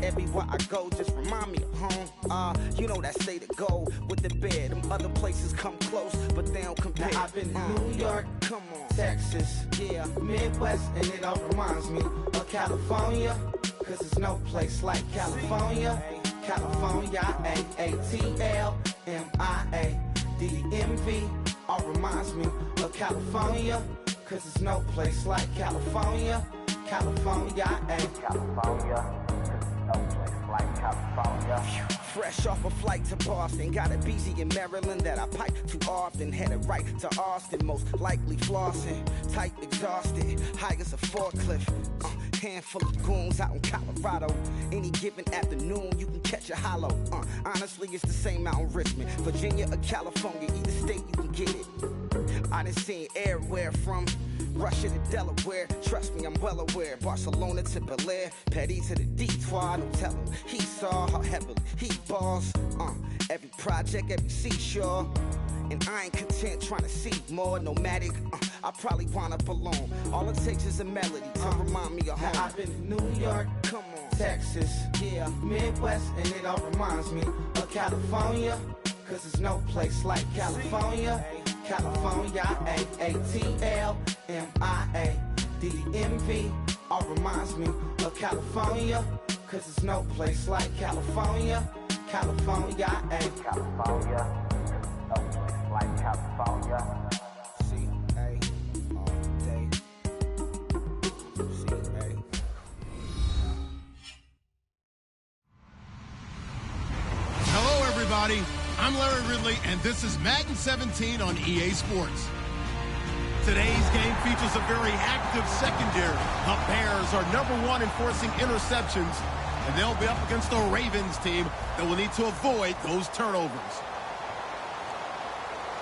everywhere I go just remind me of home. You know that state of gold with the bed. Them other places come close, but they don't compare. Now I've been to New York, come on, Texas, yeah, Midwest, and it all reminds me of California, cause there's no place like California. California, A-A-T-L-M-I-A-D-D-M-V, all reminds me of California, cause there's no place like California. California, California, no place like California. fresh off a flight to Boston, got a BZ in Maryland that I pipe too often. Headed right to Austin, most likely flossing. Tight, exhausted, high as a forklift. Handful of goons out in Colorado. Any given afternoon, you can catch a hollow. Honestly, it's the same out in Richmond, Virginia or California. Either state, you can get it. I done seen everywhere from Russia to Delaware. Trust me, I'm well aware. Barcelona to Bel Air, Petty to the Detroit. No telling he saw how heavily he balls. Every project, every seashore. And I ain't content trying to see more nomadic. I probably wind up alone. All it takes is a melody to remind me of home. Now I've been to New York, come on, Texas, yeah, Midwest, and it all reminds me of California, cause there's no place like California. California, A-A-T-L-M-I-A-D-D-M-V, all reminds me of California, cause there's no place like California. California, California, no place like California. C-A all day. C-A. Hello, everybody. I'm Larry Ridley, and this is Madden 17 on EA Sports. Today's game features a very active secondary. The Bears are #1 in forcing interceptions, and they'll be up against a Ravens team that will need to avoid those turnovers.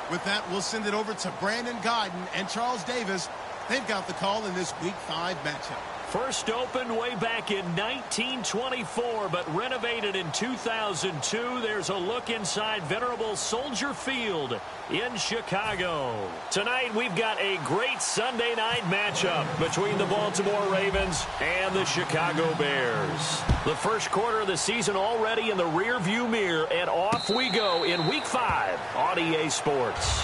With that, we'll send it over to Brandon Guyton and Charles Davis. They've got the call in this Week 5 matchup. First opened way back in 1924, but renovated in 2002. There's a look inside venerable Soldier Field in Chicago. Tonight, we've got a great Sunday night matchup between the Baltimore Ravens and the Chicago Bears. The first quarter of the season already in the rearview mirror, and off we go in Week 5 on EA Sports.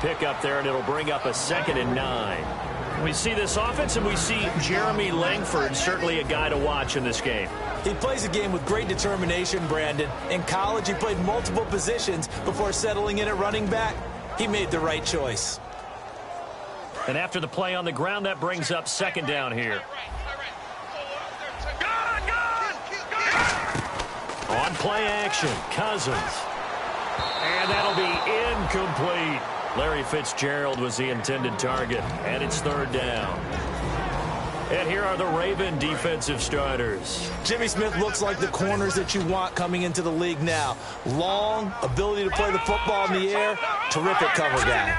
Pick up there, and it'll bring up a 2nd and 9. We see this offense, and we see Jeremy Langford, certainly a guy to watch in this game. He plays a game with great determination, Brandon. In college, he played multiple positions before settling in at running back. He made the right choice. And after the play on the ground, that brings up 2nd down here. On play action, Cousins. And that'll be incomplete. Larry Fitzgerald was the intended target, and it's 3rd down. And here are the Raven defensive starters. Jimmy Smith looks like the corners that you want coming into the league now. Long, ability to play the football in the air, terrific cover guy.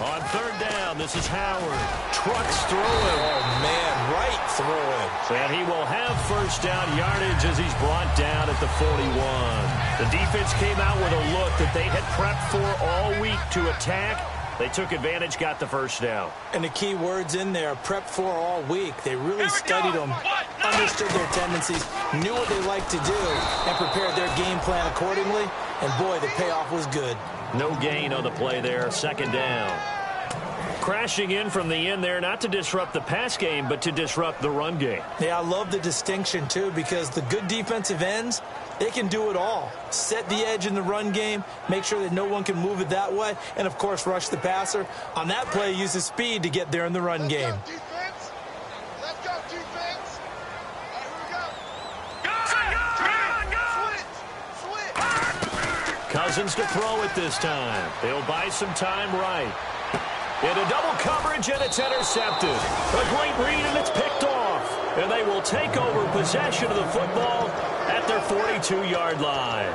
On 3rd down, this is Howard. Trucks through him. Oh, man, right through him. And he will have 1st down yardage as he's brought down at the 41. The defense came out with a look that they had prepped for all week to attack. They took advantage, got the 1st down. And the key words in there, prepped for all week. They really studied them, understood their tendencies, knew what they liked to do, and prepared their game plan accordingly. And, boy, the payoff was good. No gain on the play there, 2nd down. Crashing in from the end there, not to disrupt the pass game, but to disrupt the run game. Yeah, I love the distinction, too, because the good defensive ends, they can do it all. Set the edge in the run game, make sure that no one can move it that way, and, of course, rush the passer. On that play, use his speed to get there in the run game. Let's go, defense. All right, here we go. Cousins to throw it this time. He'll buy some time right. Into double coverage, and it's intercepted. A great read, and it's picked off. And they will take over possession of the football at their 42-yard line.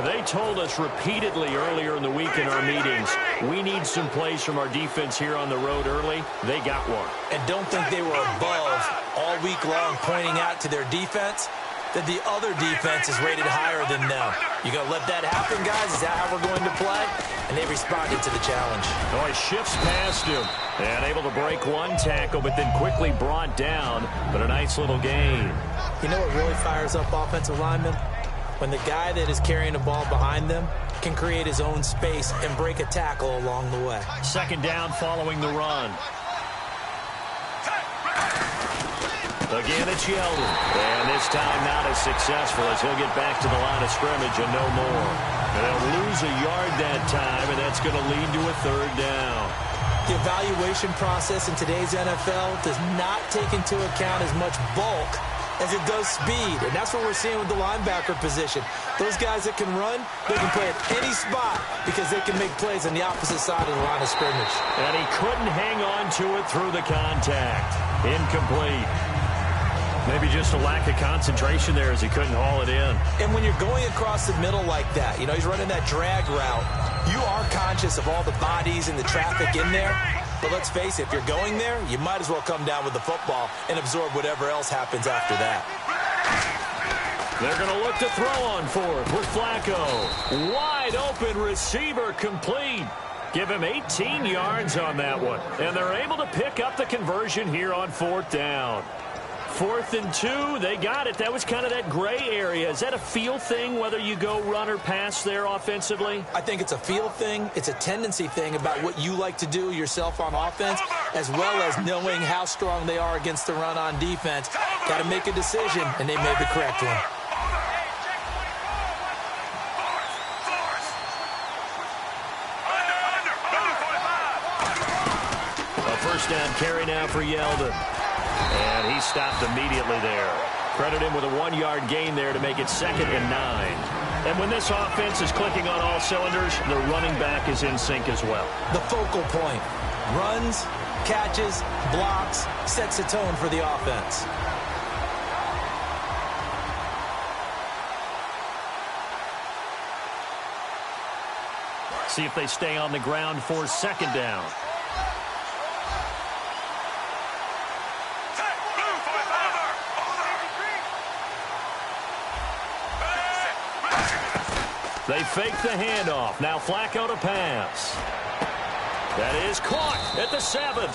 They told us repeatedly earlier in the week in our meetings, we need some plays from our defense here on the road early. They got one. And don't think they were above all week long pointing out to their defense that the other defense is rated higher than them. You going to let that happen, guys? Is that how we're going to play? And they responded to the challenge. Oh, he shifts past him. And able to break one tackle, but then quickly brought down. But a nice little gain. You know what really fires up offensive linemen? When the guy that is carrying the ball behind them can create his own space and break a tackle along the way. Second down following the run. Again, it's Yeldon. And this time not as successful as he'll get back to the line of scrimmage and no more. And they'll lose a yard that time, and that's going to lead to a third down. The evaluation process in today's NFL does not take into account as much bulk as it does speed, and that's what we're seeing with the linebacker position. Those guys that can run, they can play at any spot because they can make plays on the opposite side of the line of scrimmage. And he couldn't hang on to it through the contact. Incomplete. Maybe just a lack of concentration there as he couldn't haul it in. And when you're going across the middle like that, you know, he's running that drag route, you are conscious of all the bodies and the traffic in there. But let's face it, if you're going there, you might as well come down with the football and absorb whatever else happens after that. They're going to look to throw on fourth with Flacco. Wide open receiver complete. Give him 18 yards on that one. And they're able to pick up the conversion here on fourth down. 4th and 2, they got it. That was kind of that gray area. Is that a feel thing, whether you go run or pass there offensively? I think it's a feel thing. It's a tendency thing about what you like to do yourself on offense, as well as knowing how strong they are against the run on defense. Got to make a decision, and they made the correct one. A first down carry now for Yeldon. And he stopped immediately there. Credit him with a 1-yard gain there to make it 2nd and 9. And when this offense is clicking on all cylinders, the running back is in sync as well. The focal point. Runs, catches, blocks, sets the tone for the offense. See if they stay on the ground for 2nd down. They fake the handoff. Now Flacco to pass. That is caught at the 7.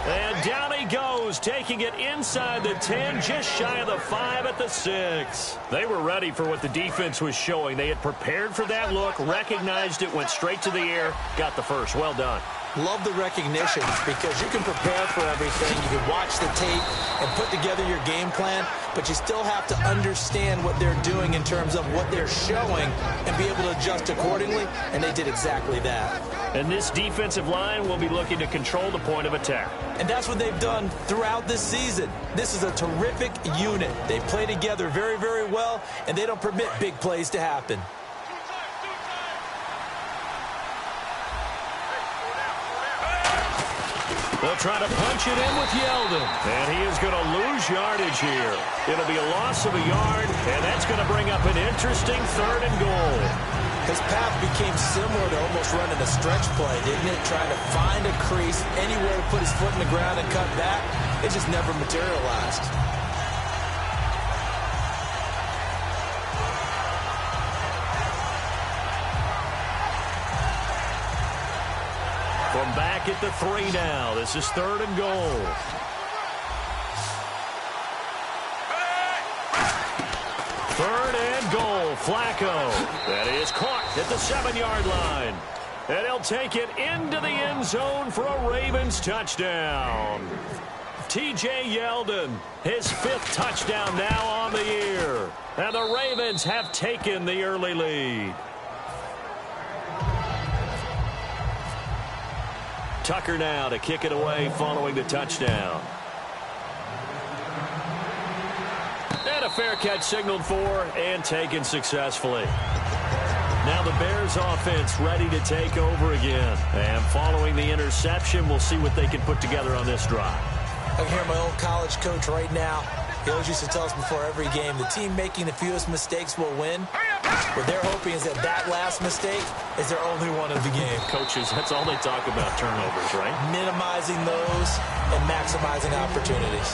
And down he goes, taking it inside the 10, just shy of the 5 at the 6. They were ready for what the defense was showing. They had prepared for that look, recognized it, went straight to the air, got the first. Well done. Love the recognition because you can prepare for everything. You can watch the tape and put together your game plan, but you still have to understand what they're doing in terms of what they're showing and be able to adjust accordingly, and they did exactly that. And this defensive line will be looking to control the point of attack. And that's what they've done throughout this season. This is a terrific unit. They play together very, very well, and they don't permit big plays to happen. They'll try to punch it in with Yeldon. And he is going to lose yardage here. It'll be a loss of a yard, and that's going to bring up an interesting 3rd and goal. His path became similar to almost running a stretch play, didn't it? Trying to find a crease, anywhere to put his foot in the ground and cut back. It just never materialized. From back at the 3 now. This is 3rd and goal. Third and goal. Flacco. That is caught at the 7-yard line. And he'll take it into the end zone for a Ravens touchdown. T.J. Yeldon, his 5th touchdown now on the year. And the Ravens have taken the early lead. Tucker now to kick it away following the touchdown. And a fair catch signaled for and taken successfully. Now the Bears offense ready to take over again. And following the interception, we'll see what they can put together on this drive. I can hear my old college coach right now. He always used to tell us before every game, the team making the fewest mistakes will win. What they're hoping is that last mistake is their only one of the game. Coaches, that's all they talk about, turnovers, right? Minimizing those and maximizing opportunities.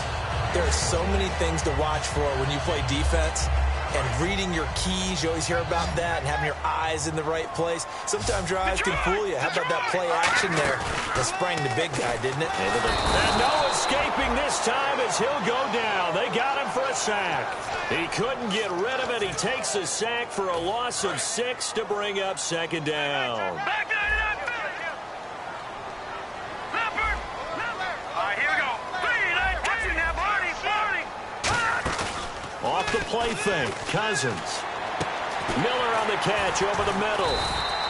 There are so many things to watch for when you play defense. And reading your keys, you always hear about that, and having your eyes in the right place. Sometimes your eyes can fool you. How about that play action there? That sprang the big guy, didn't it? And no escaping this time as he'll go down. They got him for a sack. He couldn't get rid of it. He takes a sack for a loss of 6 to bring up second down. Off the play fake, Cousins. Miller on the catch over the middle.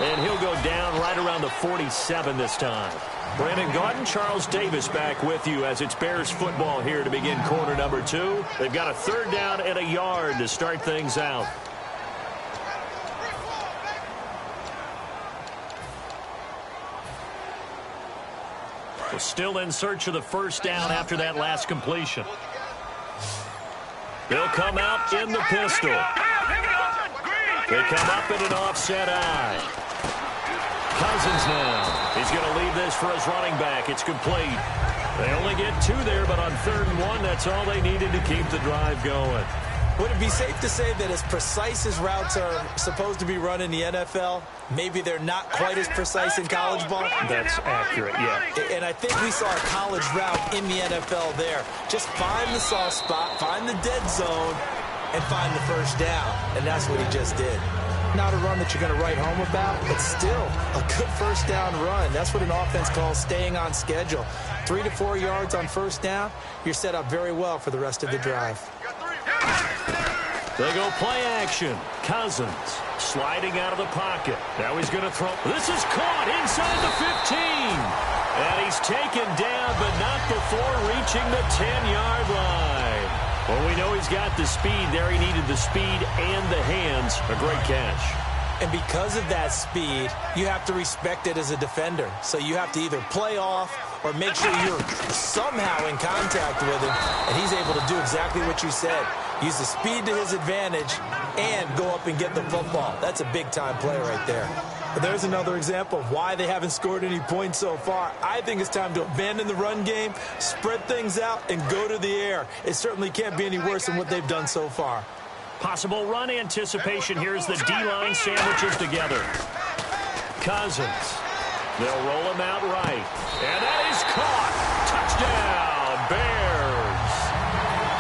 And he'll go down right around the 47 this time. Brandon Gaudin, Charles Davis back with you as it's Bears football here to begin quarter number 2. They've got a 3rd down and a yard to start things out. We're still in search of the 1st down after that last completion. They'll come out in the pistol. They come up in an offset eye. Cousins now. He's going to leave this for his running back. It's complete. They only get 2 there, but on 3rd and 1, that's all they needed to keep the drive going. Would it be safe to say that as precise as routes are supposed to be run in the NFL, maybe they're not quite as precise in college ball? That's accurate, yeah. And I think we saw a college route in the NFL there. Just find the soft spot, find the dead zone, and find the 1st down. And that's what he just did. Not a run that you're going to write home about, but still a good 1st down run. That's what an offense calls staying on schedule. 3 to 4 yards on 1st down, you're set up very well for the rest of the drive. They go play action. Cousins sliding out of the pocket. Now he's going to throw. This is caught inside the 15. And he's taken down, but not before reaching the 10-yard line. Well, we know he's got the speed there. He needed the speed and the hands. A great catch. And because of that speed, you have to respect it as a defender. So you have to either play off or make sure you're somehow in contact with him. And he's able to do exactly what you said. Use the speed to his advantage and go up and get the football. That's a big-time play right there. But there's another example of why they haven't scored any points so far. I think it's time to abandon the run game, spread things out, and go to the air. It certainly can't be any worse than what they've done so far. Possible run anticipation here as the D-line sandwiches together. Cousins. They'll roll him out right. And that is caught. Touchdown, Bears.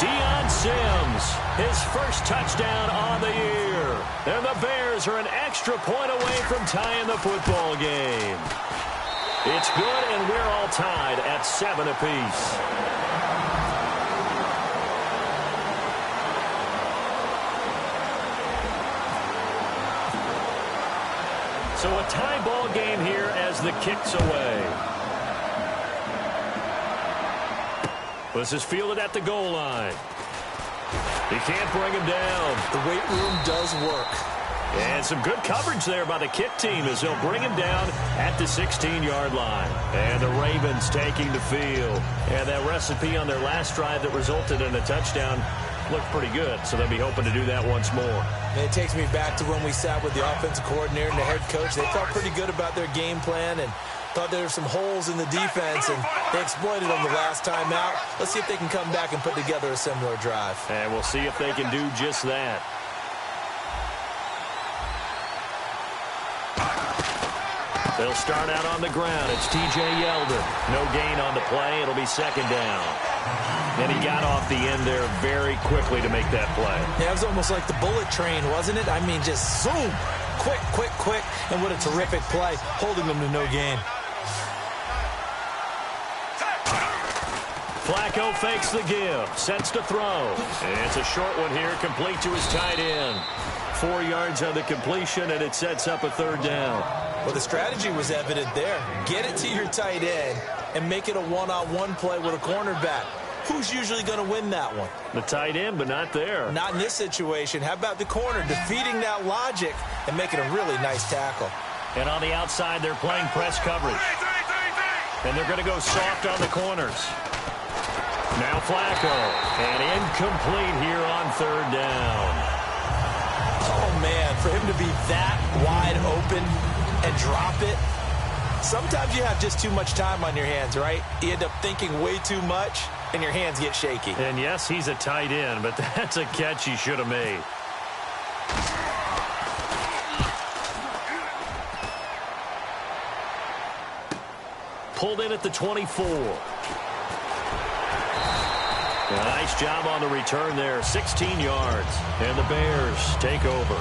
Deion Sims, his 1st touchdown on the year. And the Bears are an extra point away from tying the football game. It's good, and we're all tied at 7 apiece. So a tie ball game here as the kick's away. This is fielded at the goal line. He can't bring him down. The weight room does work. And some good coverage there by the kick team as they'll bring him down at the 16-yard line. And the Ravens taking the field. And that recipe on their last drive that resulted in a touchdown looked pretty good, so they'll be hoping to do that once more. And it takes me back to when we sat with the offensive coordinator and the head coach. They felt pretty good about their game plan and thought there were some holes in the defense, and they exploited them the last time out. Let's see if they can come back and put together a similar drive. And we'll see if they can do just that. They'll start out on the ground. It's T.J. Yeldon. No gain on the play. It'll be 2nd down. And he got off the end there very quickly to make that play. Yeah, it was almost like the bullet train, wasn't it? I mean, just zoom. Quick, quick, quick. And what a terrific play, holding them to no gain. Flacco fakes the give. Sets to throw. And it's a short one here, complete to his tight end. 4 yards on the completion, and it sets up a 3rd down. Well, the strategy was evident there. Get it to your tight end and make it a one-on-one play with a cornerback. who's usually going to win that one? The tight end, but not there. Not in this situation. How about the corner defeating that logic and making a really nice tackle? And on the outside, they're playing press coverage. And they're going to go soft on the corners. Now Flacco. And incomplete here on third down. Oh, man, for him to be that wide open and drop it. Sometimes you have just too much time on your hands, right? You end up thinking way too much, and your hands get shaky. And yes, he's a tight end, but that's a catch he should have made. Pulled in at the 24. A nice job on the return there, 16 yards. And the Bears take over.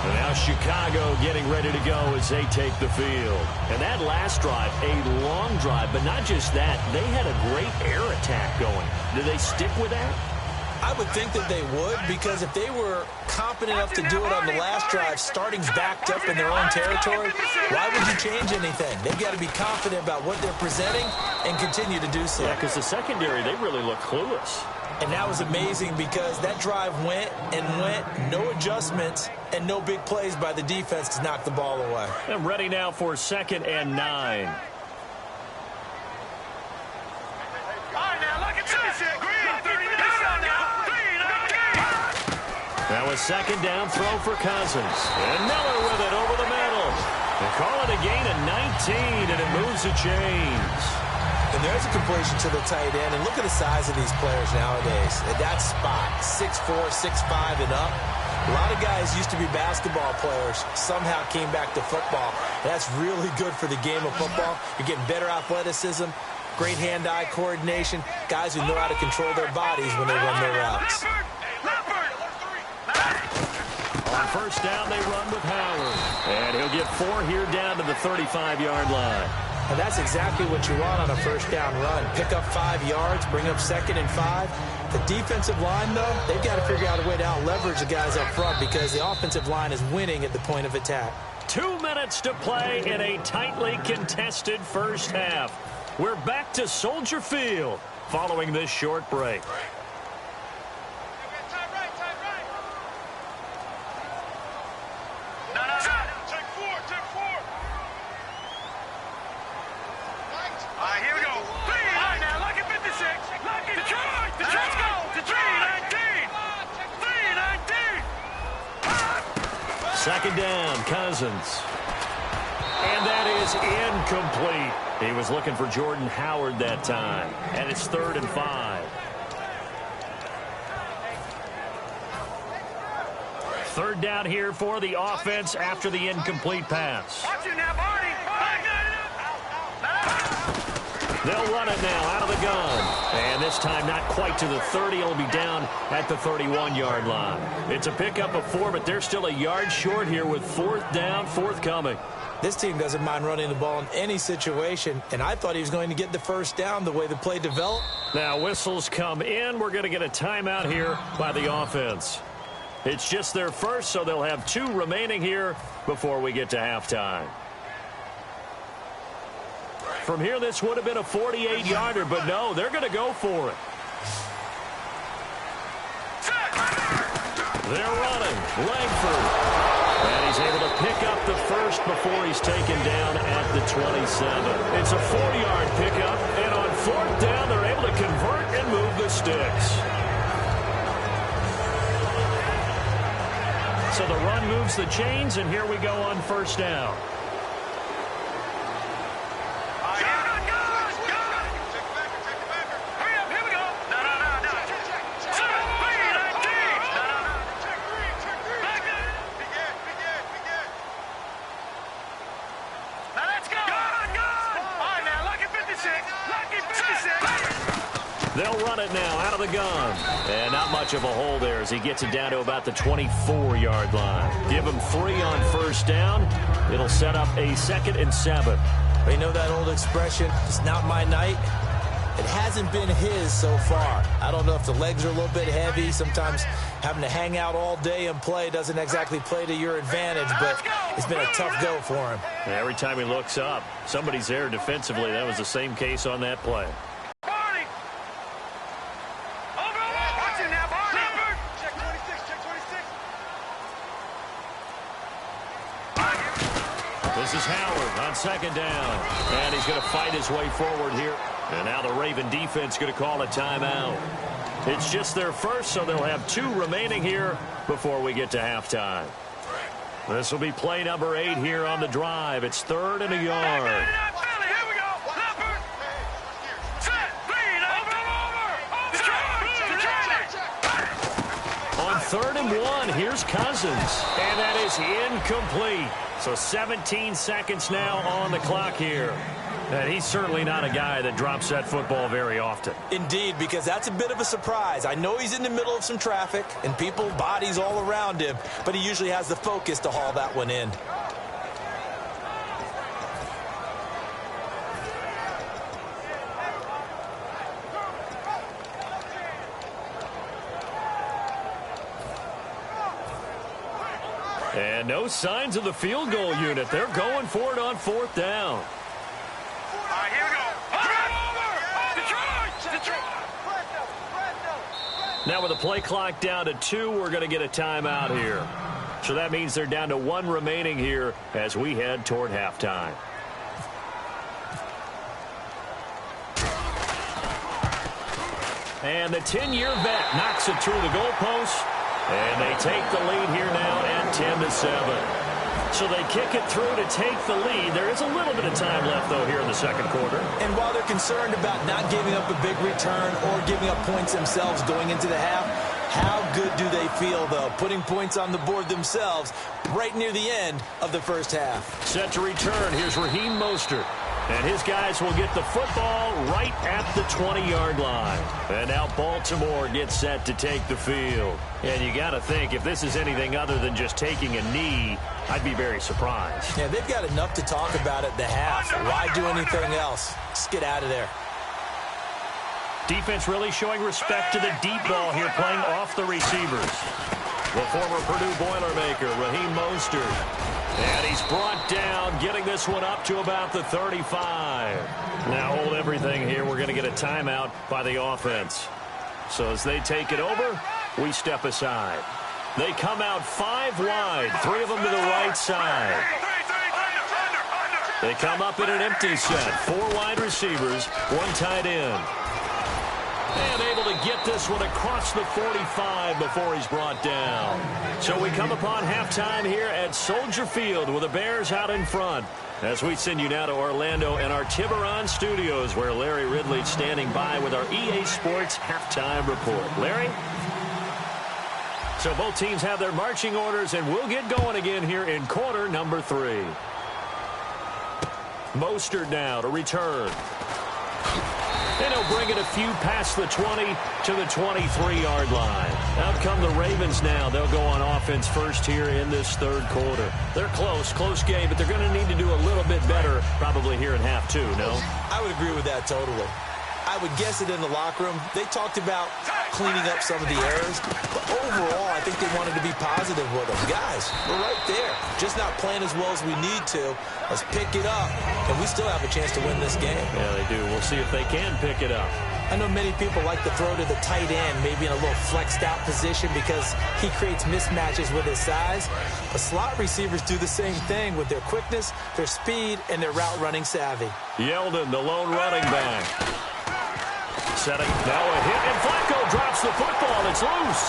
And now Chicago getting ready to go as they take the field. And that last drive, a long drive, but not just that. They had a great air attack going. Do they stick with that? I would think that they would, because if they were competent enough to do it on the last drive, starting backed up in their own territory, why would you change anything? They've got to be confident about what they're presenting and continue to do so. Yeah, because the secondary, they really look clueless. And that was amazing because that drive went and went, no adjustments, and no big plays by the defense to knock the ball away. And ready now for 2nd and 9. Now a 2nd down throw for Cousins. And Miller with it over the middle. They call it a gain of 19, and it moves the chains. And there's a completion to the tight end. And look at the size of these players nowadays. At that spot, 6'4", 6'5", and up. A lot of guys used to be basketball players, somehow came back to football. That's really good for the game of football. You're getting better athleticism, great hand-eye coordination, guys who know how to control their bodies when they run their routes. On 1st down, they run with Howard. And he'll get 4 here down to the 35-yard line. And that's exactly what you want on a 1st down run. Pick up 5 yards, bring up 2nd and 5. The defensive line, though, they've got to figure out a way to out-leverage the guys up front because the offensive line is winning at the point of attack. 2 minutes to play in a tightly contested first half. We're back to Soldier Field following this short break. Second down, Cousins. And that is incomplete. He was looking for Jordan Howard that time. And it's 3rd and 5. 3rd down here for the offense after the incomplete pass. They'll run it now out of the gun. And this time not quite to the 30. It'll be down at the 31-yard line. It's a pickup of 4, but they're still a yard short here with 4th down, forthcoming. This team doesn't mind running the ball in any situation, and I thought he was going to get the 1st down the way the play developed. Now whistles come in. We're going to get a timeout here by the offense. It's just their first, so they'll have 2 remaining here before we get to halftime. From here, this would have been a 48-yarder, but no, they're going to go for it. They're running. Langford. And he's able to pick up the first before he's taken down at the 27. It's a 4-yard pickup, and on 4th down, they're able to convert and move the sticks. So the run moves the chains, and here we go on 1st down. They'll run it now out of the gun. And not much of a hole there as he gets it down to about the 24-yard line. Give him 3 on 1st down. It'll set up a 2nd and 7. You know that old expression, it's not my night? It hasn't been his so far. I don't know if the legs are a little bit heavy. Sometimes having to hang out all day and play doesn't exactly play to your advantage, but it's been a tough go for him. And every time he looks up, somebody's there defensively. That was the same case on that play. This is Howard on second down. And he's going to fight his way forward here. And now the Raven defense going to call a timeout. It's just their first, so they'll have 2 remaining here before we get to halftime. This will be play number 8 here on the drive. It's 3rd and a yard. On 3rd and 1, here's Cousins. And that is incomplete. So 17 seconds now on the clock here. And he's certainly not a guy that drops that football very often. Indeed, because that's a bit of a surprise. I know he's in the middle of some traffic and people, bodies all around him, but he usually has the focus to haul that one in. And no signs of the field goal unit. They're going for it on 4th down. Here we go. Now with the play clock down to 2, we're going to get a timeout here. So that means they're down to 1 remaining here as we head toward halftime. And the 10-year vet knocks it through the goalpost. And they take the lead here now at 10-7. So they kick it through to take the lead. There is a little bit of time left, though, here in the second quarter. And while they're concerned about not giving up a big return or giving up points themselves going into the half, how good do they feel, though, putting points on the board themselves right near the end of the first half? Set to return. Here's Raheem Mostert. And his guys will get the football right at the 20-yard line. And now Baltimore gets set to take the field. And you got to think, if this is anything other than just taking a knee, I'd be very surprised. Yeah, they've got enough to talk about at the half. Why do anything else? Just get out of there. Defense really showing respect to the deep ball here, playing off the receivers. The former Purdue Boilermaker, Raheem Mostert. And he's brought down, getting this one up to about the 35. Now hold everything here. We're going to get a timeout by the offense. So as they take it over, we step aside. They come out 5 wide, 3 of them to the right side. They come up in an empty set, 4 wide receivers, 1 tight end. And able to get this one across the 45 before he's brought down. So we come upon halftime here at Soldier Field with the Bears out in front. As we send you now to Orlando and our Tiburon studios, where Larry Ridley's standing by with our EA Sports halftime report. Larry? So both teams have their marching orders, and we'll get going again here in quarter number 3. Mostert now to return. And he'll bring it a few past the 20 to the 23-yard line. Out come the Ravens now. They'll go on offense first here in this 3rd quarter. They're close game, but they're going to need to do a little bit better probably here in half 2, no? I would agree with that totally. I would guess it in the locker room. They talked about cleaning up some of the errors, but overall, I think they wanted to be positive with them. Guys, we're right there. Just not playing as well as we need to. Let's pick it up, and we still have a chance to win this game. Yeah, they do. We'll see if they can pick it up. I know many people like to throw to the tight end, maybe in a little flexed out position because he creates mismatches with his size. But slot receivers do the same thing with their quickness, their speed, and their route running savvy. Yeldon, the lone running back. Setting now a hit, and Flacco drops the football. It's loose.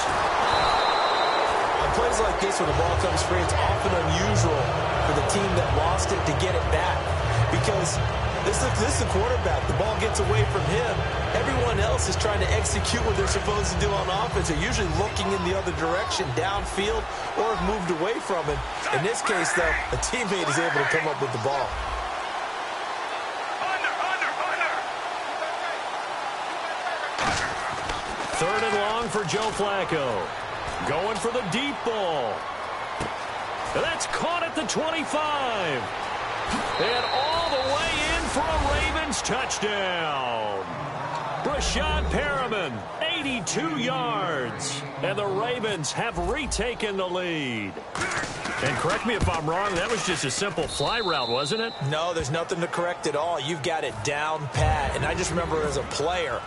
On plays like this, when the ball comes free, it's often unusual for the team that lost it to get it back. Because this is the quarterback. The ball gets away from him. Everyone else is trying to execute what they're supposed to do on offense. They're usually looking in the other direction, downfield, or have moved away from him. In this case, though, a teammate is able to come up with the ball. Third and long for Joe Flacco. Going for the deep ball. That's caught at the 25. And all the way in for a Ravens touchdown. Brashad Perriman, 82 yards. And the Ravens have retaken the lead. And correct me if I'm wrong, that was just a simple fly route, wasn't it? No, there's nothing to correct at all. You've got it down pat. And I just remember as a player,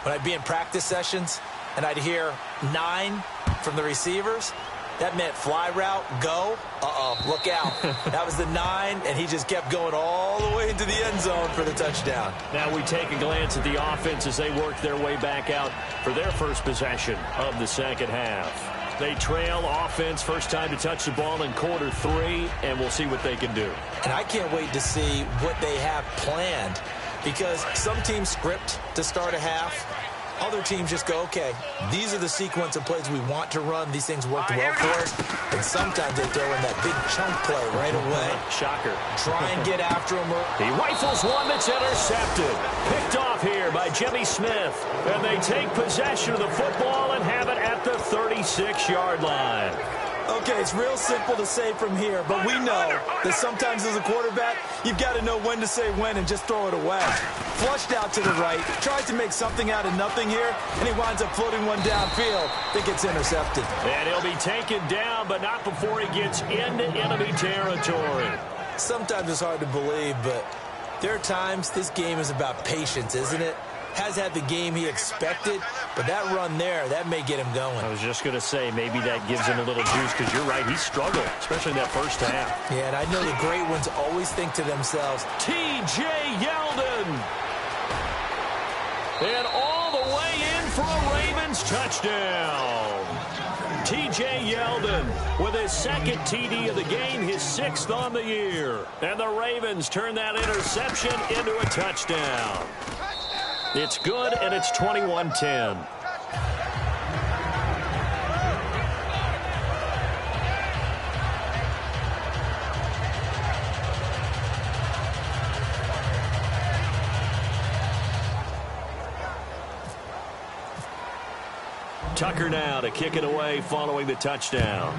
when I'd be in practice sessions and I'd hear 9 from the receivers, That meant fly route, go. Look out. That was the 9, and he just kept going all the way into the end zone for the touchdown. Now we take a glance at the offense as they work their way back out for their first possession of the second half. They trail offense, first time to touch the ball in quarter 3, and we'll see what they can do. And I can't wait to see what they have planned, because some teams script to start a half. Other teams just go, okay, these are the sequence of plays we want to run. These things worked well for us. And sometimes they throw in that big chunk play right away. Shocker. Try and get after him. He rifles one that's intercepted. Picked off here by Jimmy Smith. And they take possession of the football and have it at the 36-yard line. Okay, it's real simple to say from here, but we know that sometimes as a quarterback, you've got to know when to say when and just throw it away. Flushed out to the right, tries to make something out of nothing here, and he winds up floating one downfield that gets intercepted. And he'll be taken down, but not before he gets into enemy territory. Sometimes it's hard to believe, but there are times this game is about patience, isn't it? Has had the game he expected, but that run there, that may get him going. I was just going to say, maybe that gives him a little juice, because you're right, he struggled, especially in that first half. Yeah, and I know the great ones always think to themselves, T.J. Yeldon. And all the way in for a Ravens touchdown. T.J. Yeldon with his second TD of the game, his 6th on the year. And the Ravens turn that interception into a touchdown. It's good, and it's 21-10. Tucker now to kick it away following the touchdown.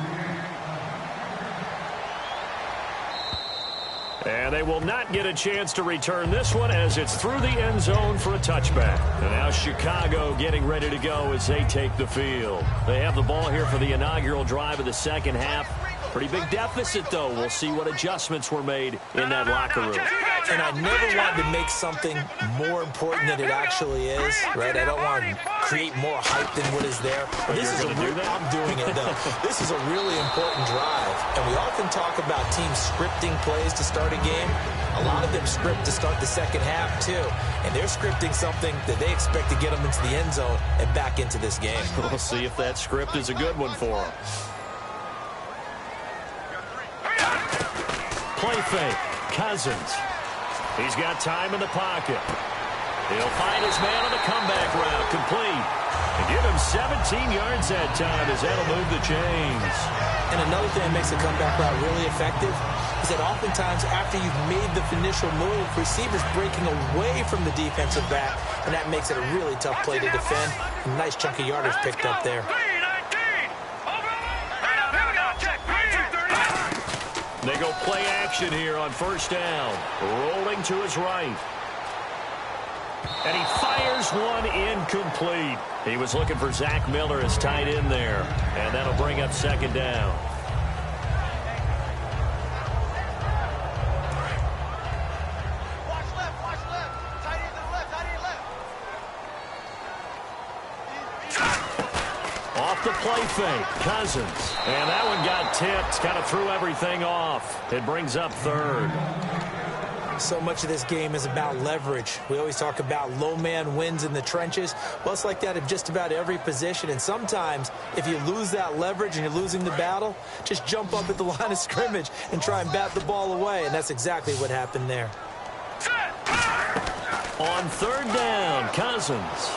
And they will not get a chance to return this one as it's through the end zone for a touchback. And now Chicago getting ready to go as they take the field. They have the ball here for the inaugural drive of the second half. Pretty big deficit, though. We'll see what adjustments were made in that locker room. And I never want to make something more important than it actually is, right? I don't want to create more hype than what is there. But this is I'm doing it, though. This is a really important drive. And we often talk about teams scripting plays to start a game. A lot of them script to start the second half, too. And they're scripting something that they expect to get them into the end zone and back into this game. We'll see if that script is a good one for them. Play fake. Cousins. He's got time in the pocket. He'll find his man on the comeback route. Complete. And give him 17 yards that time as that'll move the chains. And another thing that makes the comeback route really effective is that oftentimes after you've made the initial move, receivers breaking away from the defensive back, and that makes it a really tough play to defend. A nice chunk of yardage picked up there. They go play action here on first down. Rolling to his right. And he fires one incomplete. He was looking for Zach Miller as tight end there. And that'll bring up second down. Watch left. Tight end to the left. Off the play fake. Cousins. And that one got tipped. Kind of threw everything off. It brings up third. So much of this game is about leverage. We always talk about low man wins in the trenches. Well, it's like that in just about every position. And sometimes, if you lose that leverage and you're losing the battle, just jump up at the line of scrimmage and try and bat the ball away. And that's exactly what happened there. On third down, Cousins.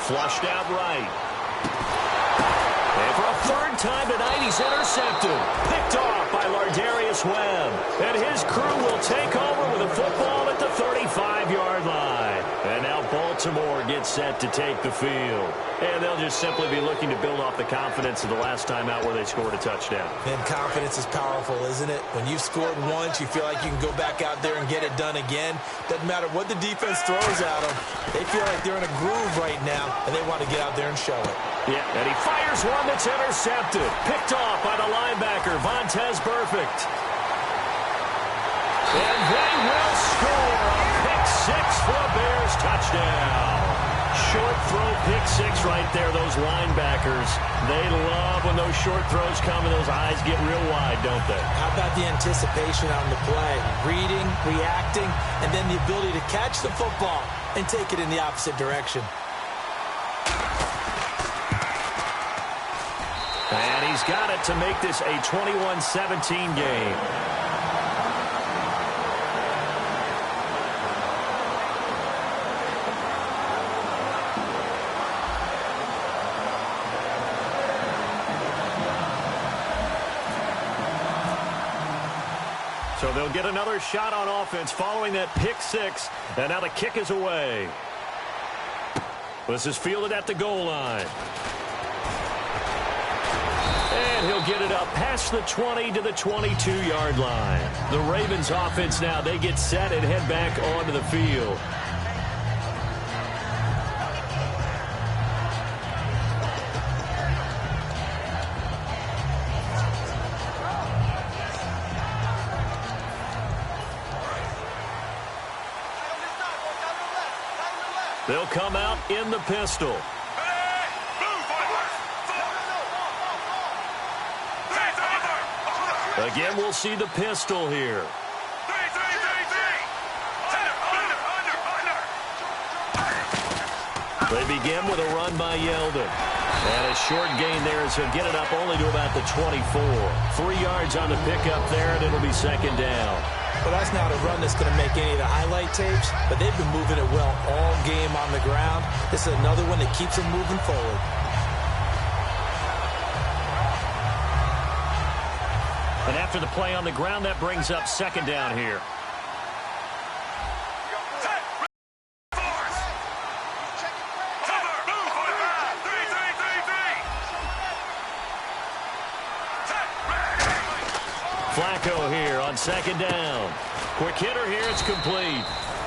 Flushed out right. And for a third time tonight, he's intercepted. Picked off by Lardarius Webb. And his crew will take over with a football at the 35-yard line. And now Baltimore gets set to take the field. And they'll just simply be looking to build off the confidence of the last time out where they scored a touchdown. And confidence is powerful, isn't it? When you've scored once, you feel like you can go back out there and get it done again. Doesn't matter what the defense throws at them. They feel like they're in a groove right now, and they want to get out there and show it. Yeah, and he fires one that's intercepted. Picked off by the linebacker, Vontaze Burfict. And they will score a pick six for a Bears touchdown. short throw pick six right there, those linebackers. They love when those short throws come and those eyes get real wide, don't they? How about the anticipation on the play? Reading, reacting, and then the ability to catch the football and take it in the opposite direction. And he's got it to make this a 21-17 game. So they'll get another shot on offense following that pick six. And now the kick is away. This is fielded at the goal line. And he'll get it up past the 20 to the 22-yard line. The Ravens offense now, they get set and head back onto the field. They'll come out in the pistol. Again, we'll see the pistol here. They begin with a run by Yeldon. And a short gain there as he'll get it up only to about the 24. 3 yards on the pickup there, and it'll be second down. Well, that's not a run that's going to make any of the highlight tapes, but they've been moving it well all game on the ground. This is another one that keeps them moving forward. And after the play on the ground, that brings up second down here. Flacco here on second down. Quick hitter here, it's complete.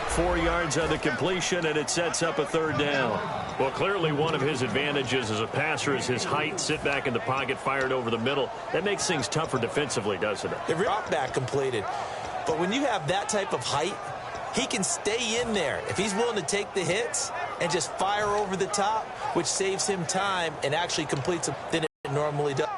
4 yards on the completion, and it sets up a third down. Well, clearly one of his advantages as a passer is his height. Sit back in the pocket, fired over the middle. That makes things tougher defensively, doesn't it? The drop back completed. But when you have that type of height, he can stay in there if he's willing to take the hits and just fire over the top, which saves him time and actually completes it than it normally does.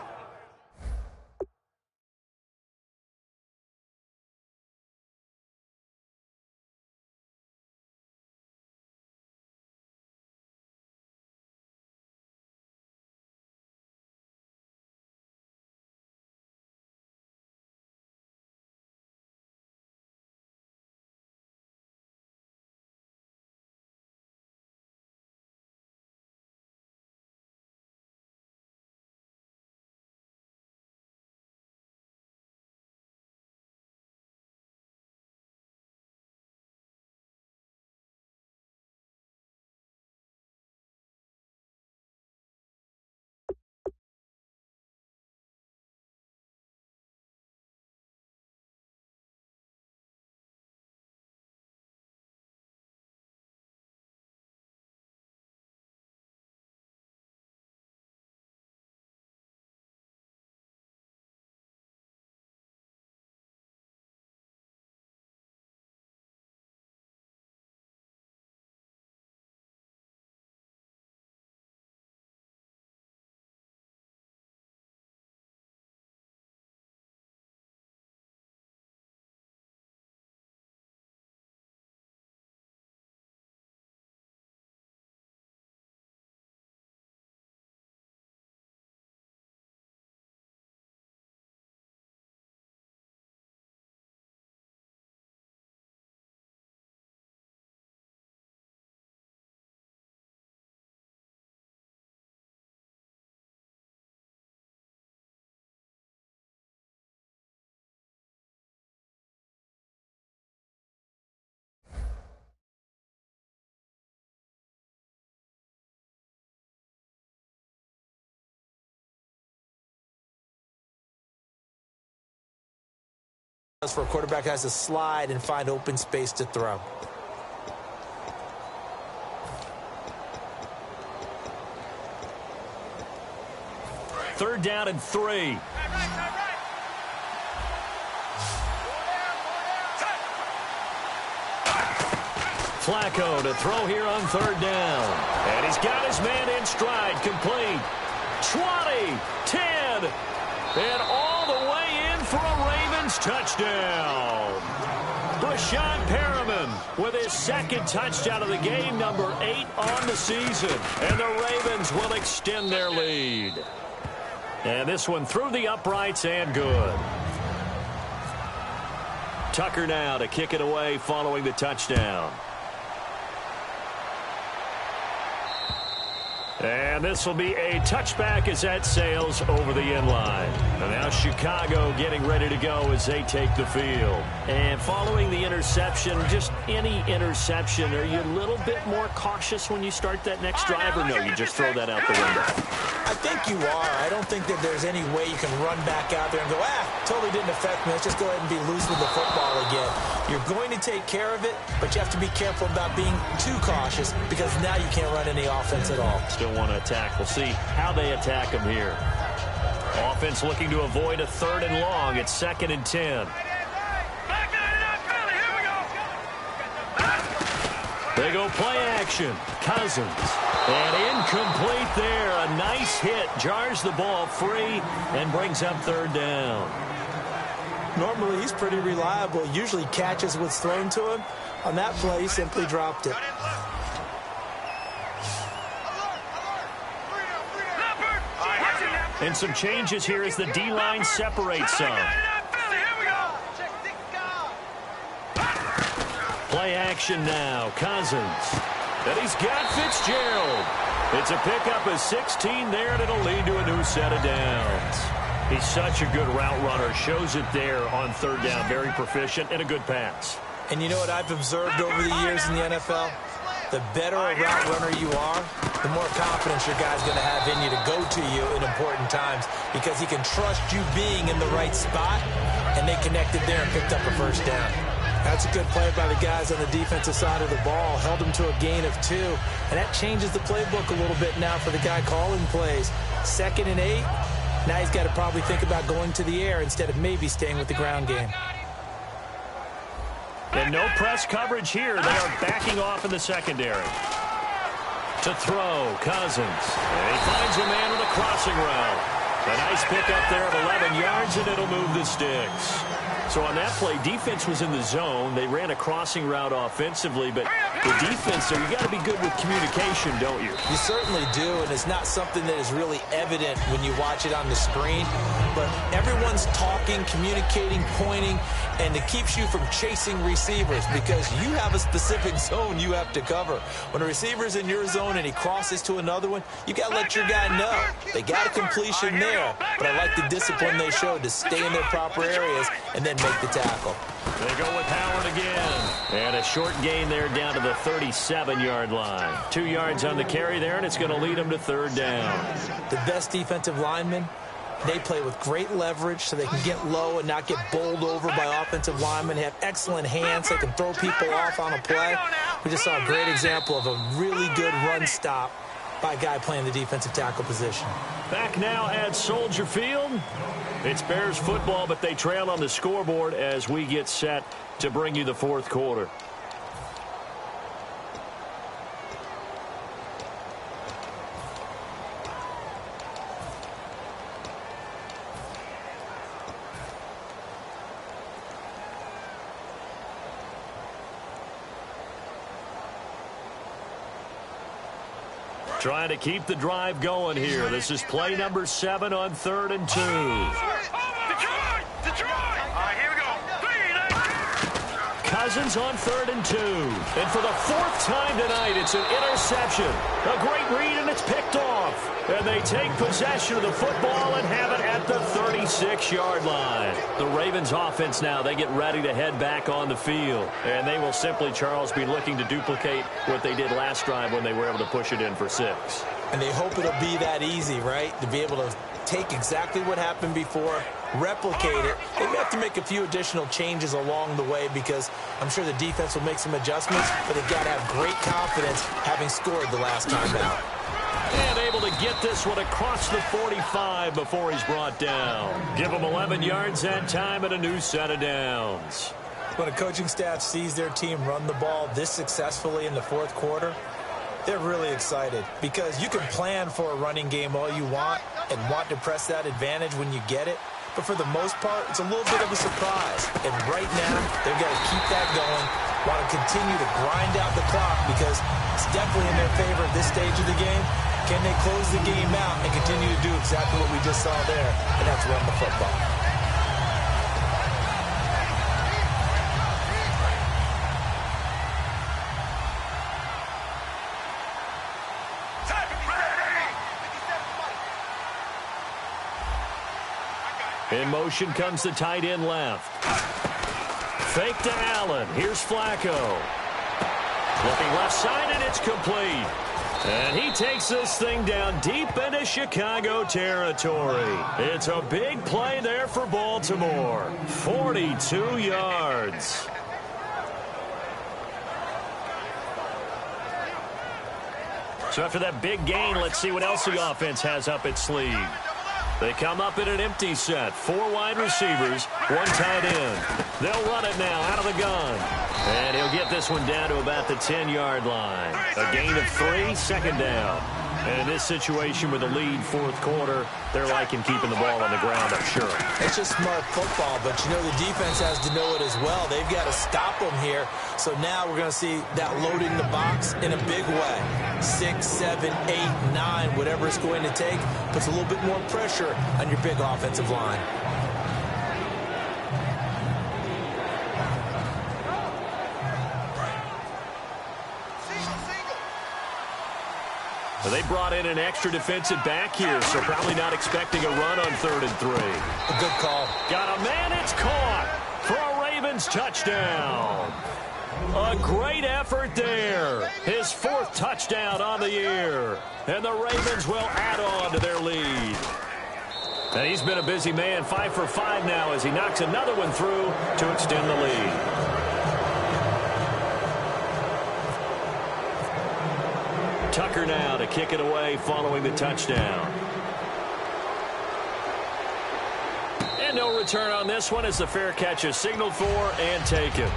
For a quarterback has to slide and find open space to throw. Third down and 3. Flacco to throw here on third down. And he's got his man in stride, complete. 20, 10, and all the way in for a Ravens touchdown. Breshad Perriman with his second touchdown of the game, number 8 on the season. And the Ravens will extend their lead. And this one through the uprights and good. Tucker now to kick it away following the touchdown. And this will be a touchback as that sails over the end line. And now Chicago getting ready to go as they take the field. And following the interception, just any interception, are you a little bit more cautious when you start that next drive, or no, you just throw that out the window? I think you are. I don't think that there's any way you can run back out there and go, totally didn't affect me. Let's just go ahead and be loose with the football again. You're going to take care of it, but you have to be careful about being too cautious because now you can't run any offense at all. Still want to attack. We'll see how they attack them here. Offense looking to avoid a 3rd and long. It's 2nd and 10. They go play action. Cousins. And incomplete there. A nice hit. Jars the ball free and brings up 3rd down. Normally, he's pretty reliable. Usually catches what's thrown to him. On that play, he simply dropped it. And some changes here as the D-line separates some. Play action now. Cousins. And he's got Fitzgerald. It's a pickup of 16 there, and it'll lead to a new set of downs. He's such a good route runner. Shows it there on 3rd down. Very proficient and a good pass. And you know what I've observed over the years in the NFL? The better a route runner you are, the more confidence your guy's going to have in you to go to you in important times because he can trust you being in the right spot, and they connected there and picked up a 1st down. That's a good play by the guys on the defensive side of the ball. Held him to a gain of 2, and that changes the playbook a little bit now for the guy calling plays. 2nd and 8, now he's got to probably think about going to the air instead of maybe staying with the ground game. And no press coverage here. They are backing off in the secondary. To throw, Cousins. And he finds a man with a crossing route. A nice pickup there of 11 yards, and it'll move the sticks. So on that play, defense was in the zone. They ran a crossing route offensively, but the defense there, you got to be good with communication, don't you? You certainly do, and it's not something that is really evident when you watch it on the screen. But everyone's talking, communicating, pointing, and it keeps you from chasing receivers because you have a specific zone you have to cover. When a receiver's in your zone and he crosses to another one, you got to let your guy know. They got a completion there, but I like the discipline they showed to stay in their proper areas and then make the tackle. They go with Howard again. And a short gain there down to the 37-yard line. 2 yards on the carry there, and it's going to lead them to 3rd down. The best defensive linemen, they play with great leverage so they can get low and not get bowled over by offensive linemen. They have excellent hands. They can throw people off on a play. We just saw a great example of a really good run stop by a guy playing the defensive tackle position. Back now at Soldier Field. It's Bears football, but they trail on the scoreboard as we get set to bring you the 4th quarter. Trying to keep the drive going here. This is play number 7 on 3rd and 2. Cousins on 3rd and 2. And for the 4th time tonight, it's an interception. A great read, and it's picked off. And they take possession of the football and have it at the 36-yard line. The Ravens offense now, they get ready to head back on the field. And they will simply, Charles, be looking to duplicate what they did last drive when they were able to push it in for 6. And they hope it'll be that easy, right? To be able to take exactly what happened before, replicate it. They may have to make a few additional changes along the way because I'm sure the defense will make some adjustments, but they've got to have great confidence having scored the last time out. And able to get this one across the 45 before he's brought down. Give him 11 yards that time and a new set of downs. When a coaching staff sees their team run the ball this successfully in the fourth quarter, they're really excited because you can plan for a running game all you want and want to press that advantage when you get it. But for the most part, it's a little bit of a surprise. And right now, they've got to keep that going, want to continue to grind out the clock because it's definitely in their favor at this stage of the game. Can they close the game out and continue to do exactly what we just saw there, and that's run the football? In motion comes the tight end left. Fake to Allen. Here's Flacco. Looking left side, and it's complete. And he takes this thing down deep into Chicago territory. It's a big play there for Baltimore. 42 yards. So after that big gain, let's see what else the offense has up its sleeve. They come up in an empty set. 4 wide receivers, 1 tight end. They'll run it now out of the gun. And he'll get this one down to about the 10-yard line. A gain of 3, second down. And in this situation with a lead fourth quarter, they're liking keeping the ball on the ground, I'm sure. It's just smart football, but you know the defense has to know it as well. They've got to stop them here. So now we're going to see that loading the box in a big way. 6, 7, 8, 9, whatever it's going to take, puts a little bit more pressure on your big offensive line. They brought in an extra defensive back here, so probably not expecting a run on 3rd and 3. A good call. Got a man, it's caught for a Ravens touchdown. A great effort there. His 4th touchdown on the year. And the Ravens will add on to their lead. And he's been a busy man, 5 for 5 now as he knocks another one through to extend the lead. Tucker now to kick it away following the touchdown. And no return on this one as the fair catch is signaled for and taken.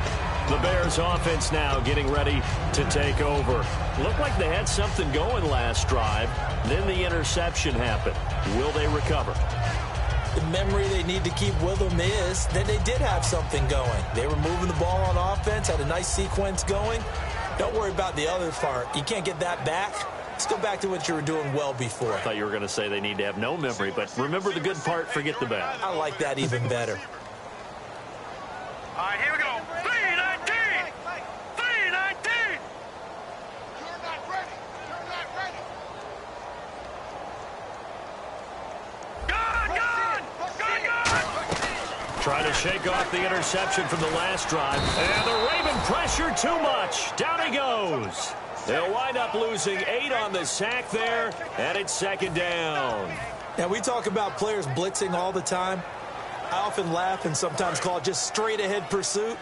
The Bears offense now getting ready to take over. Looked like they had something going last drive. Then the interception happened. Will they recover? The memory they need to keep with them is that they did have something going. They were moving the ball on offense, had a nice sequence going. Don't worry about the other part. You can't get that back. Let's go back to what you were doing well before. I thought you were going to say they need to have no memory, but remember the good part, forget the bad. I like that even better. All right, here we go. 3-19! 3-19! You're not ready. You're not ready. Gone! Trying to shake off the interception from the last drive. And the Raven pressure too much. Down he goes. They'll wind up losing 8 on the sack there, and it's 2nd down. Now, we talk about players blitzing all the time. I often laugh and sometimes call it just straight-ahead pursuit.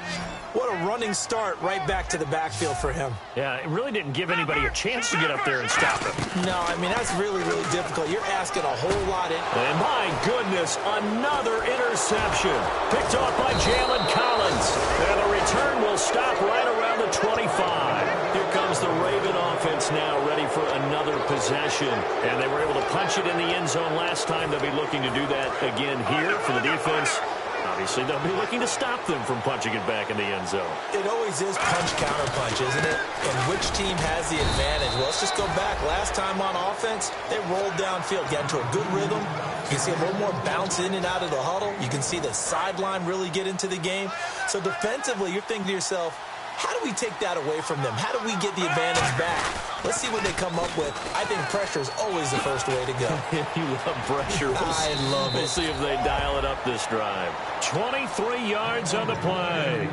What a running start right back to the backfield for him. Yeah, it really didn't give anybody a chance to get up there and stop him. No, I mean, that's really, really difficult. You're asking a whole lot. And my goodness, another interception. Picked off by Jalen Collins. And the return will stop right around the 25. Here comes the Raven offense now ready for another possession. And they were able to punch it in the end zone last time. They'll be looking to do that again here for the defense. Obviously, they'll be looking to stop them from punching it back in the end zone. It always is punch-counter-punch, isn't it? And which team has the advantage? Well, let's just go back. Last time on offense, they rolled downfield, got into a good rhythm. You can see a little more bounce in and out of the huddle. You can see the sideline really get into the game. So defensively, you're thinking to yourself, how do we take that away from them? How do we get the advantage back? Let's see what they come up with. I think pressure is always the first way to go. You love pressure. I love it. We'll see if they dial it up this drive. 23 yards on the play.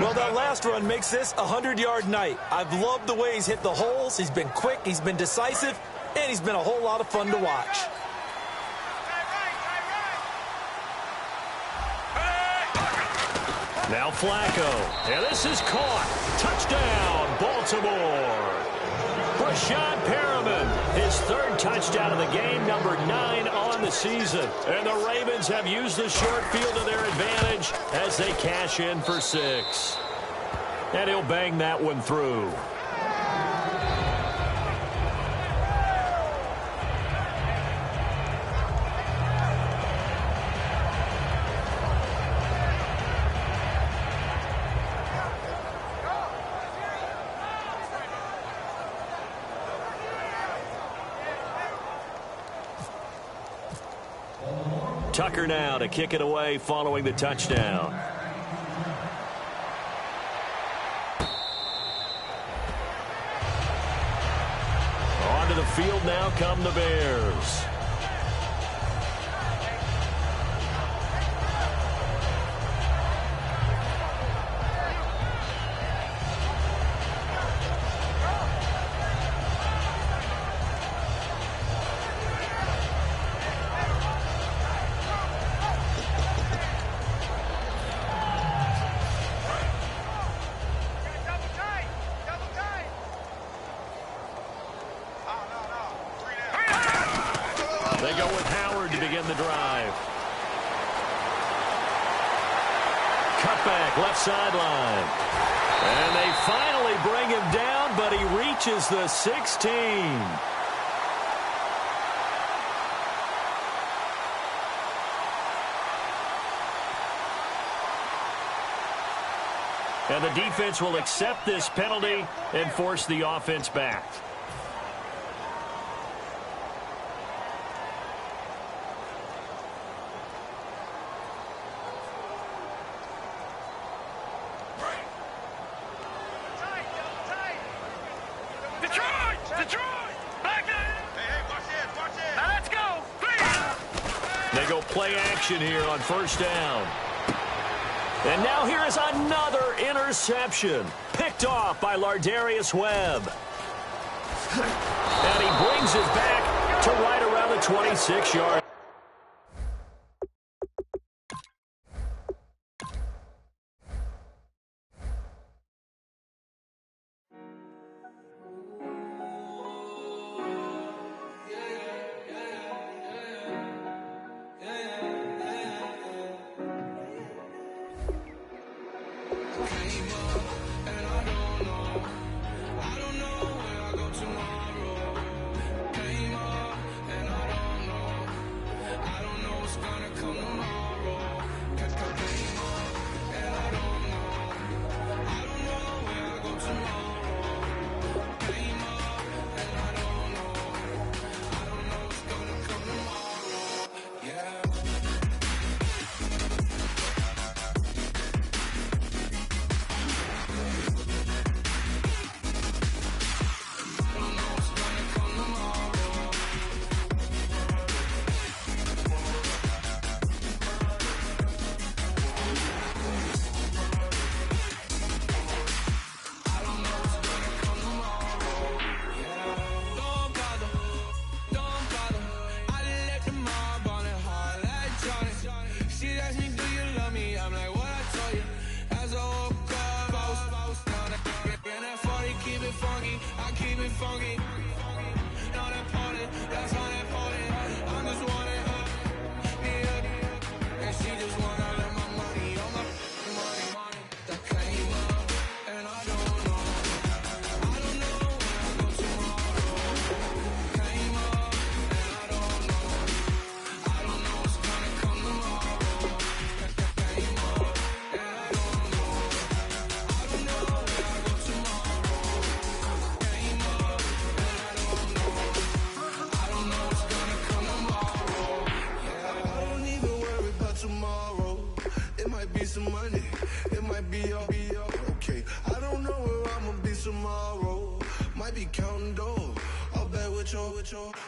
Well, that last run makes this a 100-yard night. I've loved the way he's hit the holes. He's been quick, he's been decisive, and he's been a whole lot of fun to watch. Now Flacco. And this is caught. Touchdown, Baltimore. Brashad Perriman, his his third touchdown of the game, number 9 on the season. And the Ravens have used the short field to their advantage as they cash in for 6. And he'll bang that one through. Tucker now to kick it away following the touchdown. Onto the field now come the Bears. They go with Howard to begin the drive. Cutback, left sideline. And they finally bring him down, but he reaches the 16. And the defense will accept this penalty and force the offense back. They go play action here on first down. And now here is another interception. Picked off by Lardarius Webb. And he brings it back to right around the 26-yard.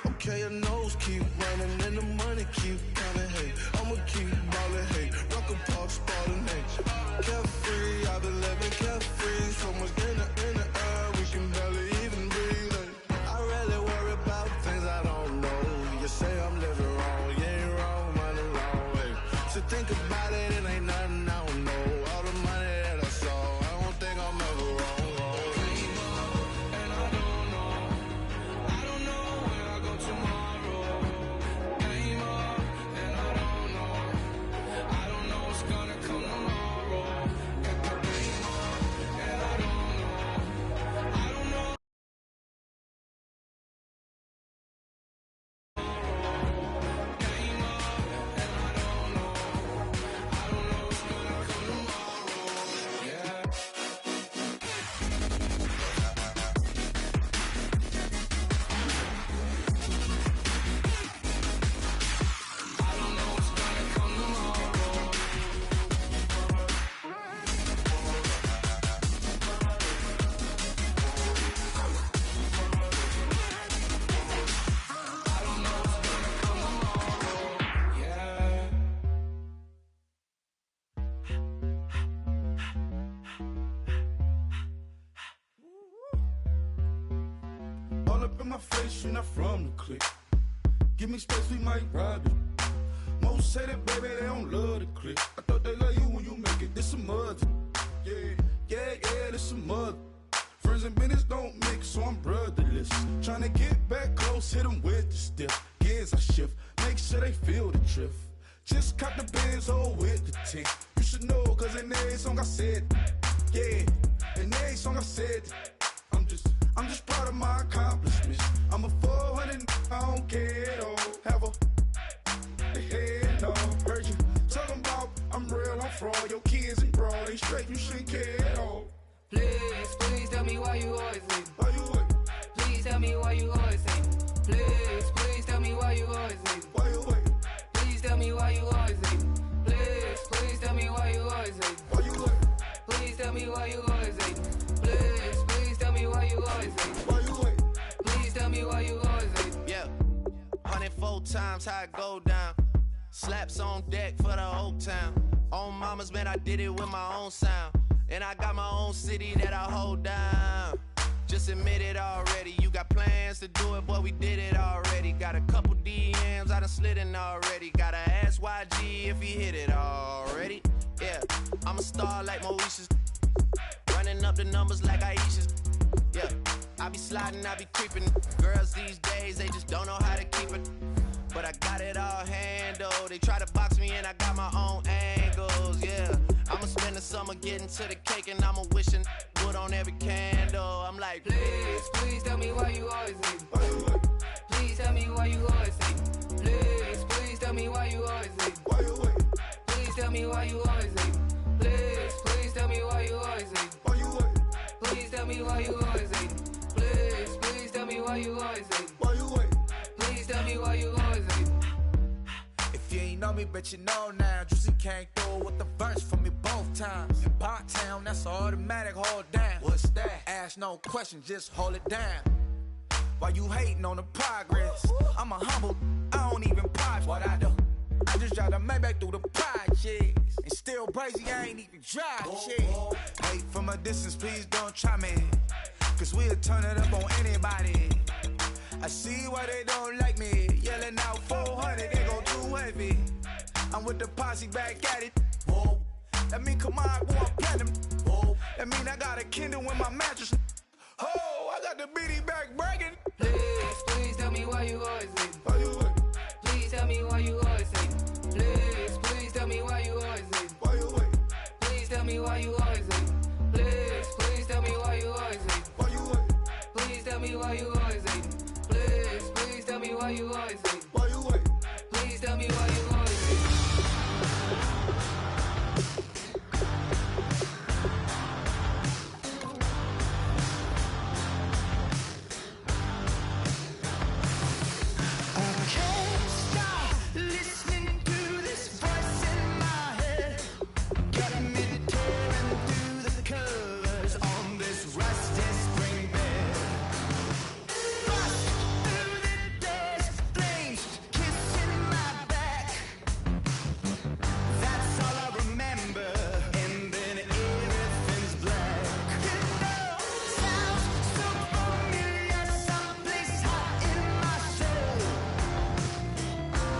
Okay, your nose keep running and the money keep coming. Hey, I'ma keep ballin'. Hey, rock a park, spallin'. Hey, carefree, I've been living carefree. So much in the air, we can barely even breathe. Hey, I really worry about things I don't know. You say I'm living wrong, you ain't wrong, money long. Hey, so think about it, it ain't nothing I don't know. All the money that I saw, I don't think I'm ever wrong. And I don't know where I all up in my face, you're not from the clique. Give me space, we might rob it. Most say that, baby, they don't love the clique. I thought they love you when you make it, this some mother. Yeah, this some mother. Friends and business don't mix, so I'm brotherless. Tryna get back close, hit them with the stiff. Gears I shift, make sure they feel the drift. Just caught the Benz, hold with the tint. You should know, cause in every song I said, yeah, in every song I said, I'm just proud of my accomplishments. I'm a 400, I don't care at all. Have a head on. Heard you talking about I'm real, I'm fraud. Your kids and broad, they straight, you shouldn't care at all. Please tell me why you always leave. Why you wait? Please tell me why you always leave. Please tell me why you always leave. Why you wait? Please tell me why you always leave. Please tell me why you always leave. Why you wait? Please tell me why you always leave. Please tell me why you always leave. Why you wait? Please tell me why you always leave. Yeah, 104 times how it go down. Slaps on deck for the whole town. On mamas, man, I did it with my own sound. And I got my own city that I hold down. Just admit it already. You got plans to do it, boy, we did it already. Got a couple DMs, I done slid in already. Gotta ask YG if he hit it already. Yeah, I'm a star like Moesha's. Running up the numbers like Aisha's. Yeah, I be sliding, I be creeping. Girls these days, they just don't know how to keep it. But I got it all handled. They try to box me and I got my own angles, yeah. I'ma spend the summer getting to the cake and I'ma wishing wood on every candle. I'm like, please tell me why you always leave. Please tell me why you always leave. Please tell me why you always leave. Why you wait? Please tell me why you always leave. Please tell me why you always leave. Why you wait? Please tell me why you always leave. Please tell me why you always leave. Why you wait? Please tell me why you always leave. If you ain't know me, bet you know now. Juicy came through with the verse for me both times. In Pot Town, that's automatic, hold down. What's that? Ask no question, just hold it down. While you hating on the progress, I'm a humble, I don't even pop what I do. I just drive the Maybach through the projects. And still brazy, I ain't even drive shit. Hey, from a distance, please don't try me. Cause we'll turn it up on anybody. I see why they don't like me. Yelling out 400, they go too heavy. I'm with the posse back at it. Whoa. That mean come on, boy, I'm platinum. Whoa. That mean I got a Kindle in my mattress. Oh, I got the BD back bragging. Please tell me why you always leave. Why you wait? Please tell me why you always leave. Please tell me why you always leave. Why you wait? Please tell me why you always leave. Please tell me why you always leave. Why you wait? Please tell me why you always leave. Please tell me why you always leave. Why you wait? Please tell me why you always leave. I can't stop listening to this voice in my head. Got me tearing through the covers on this rusty spring bed. Bust through the days, flames kissing my back. That's all I remember, and then everything's black. You know, sounds so familiar, someplace hot in my soul.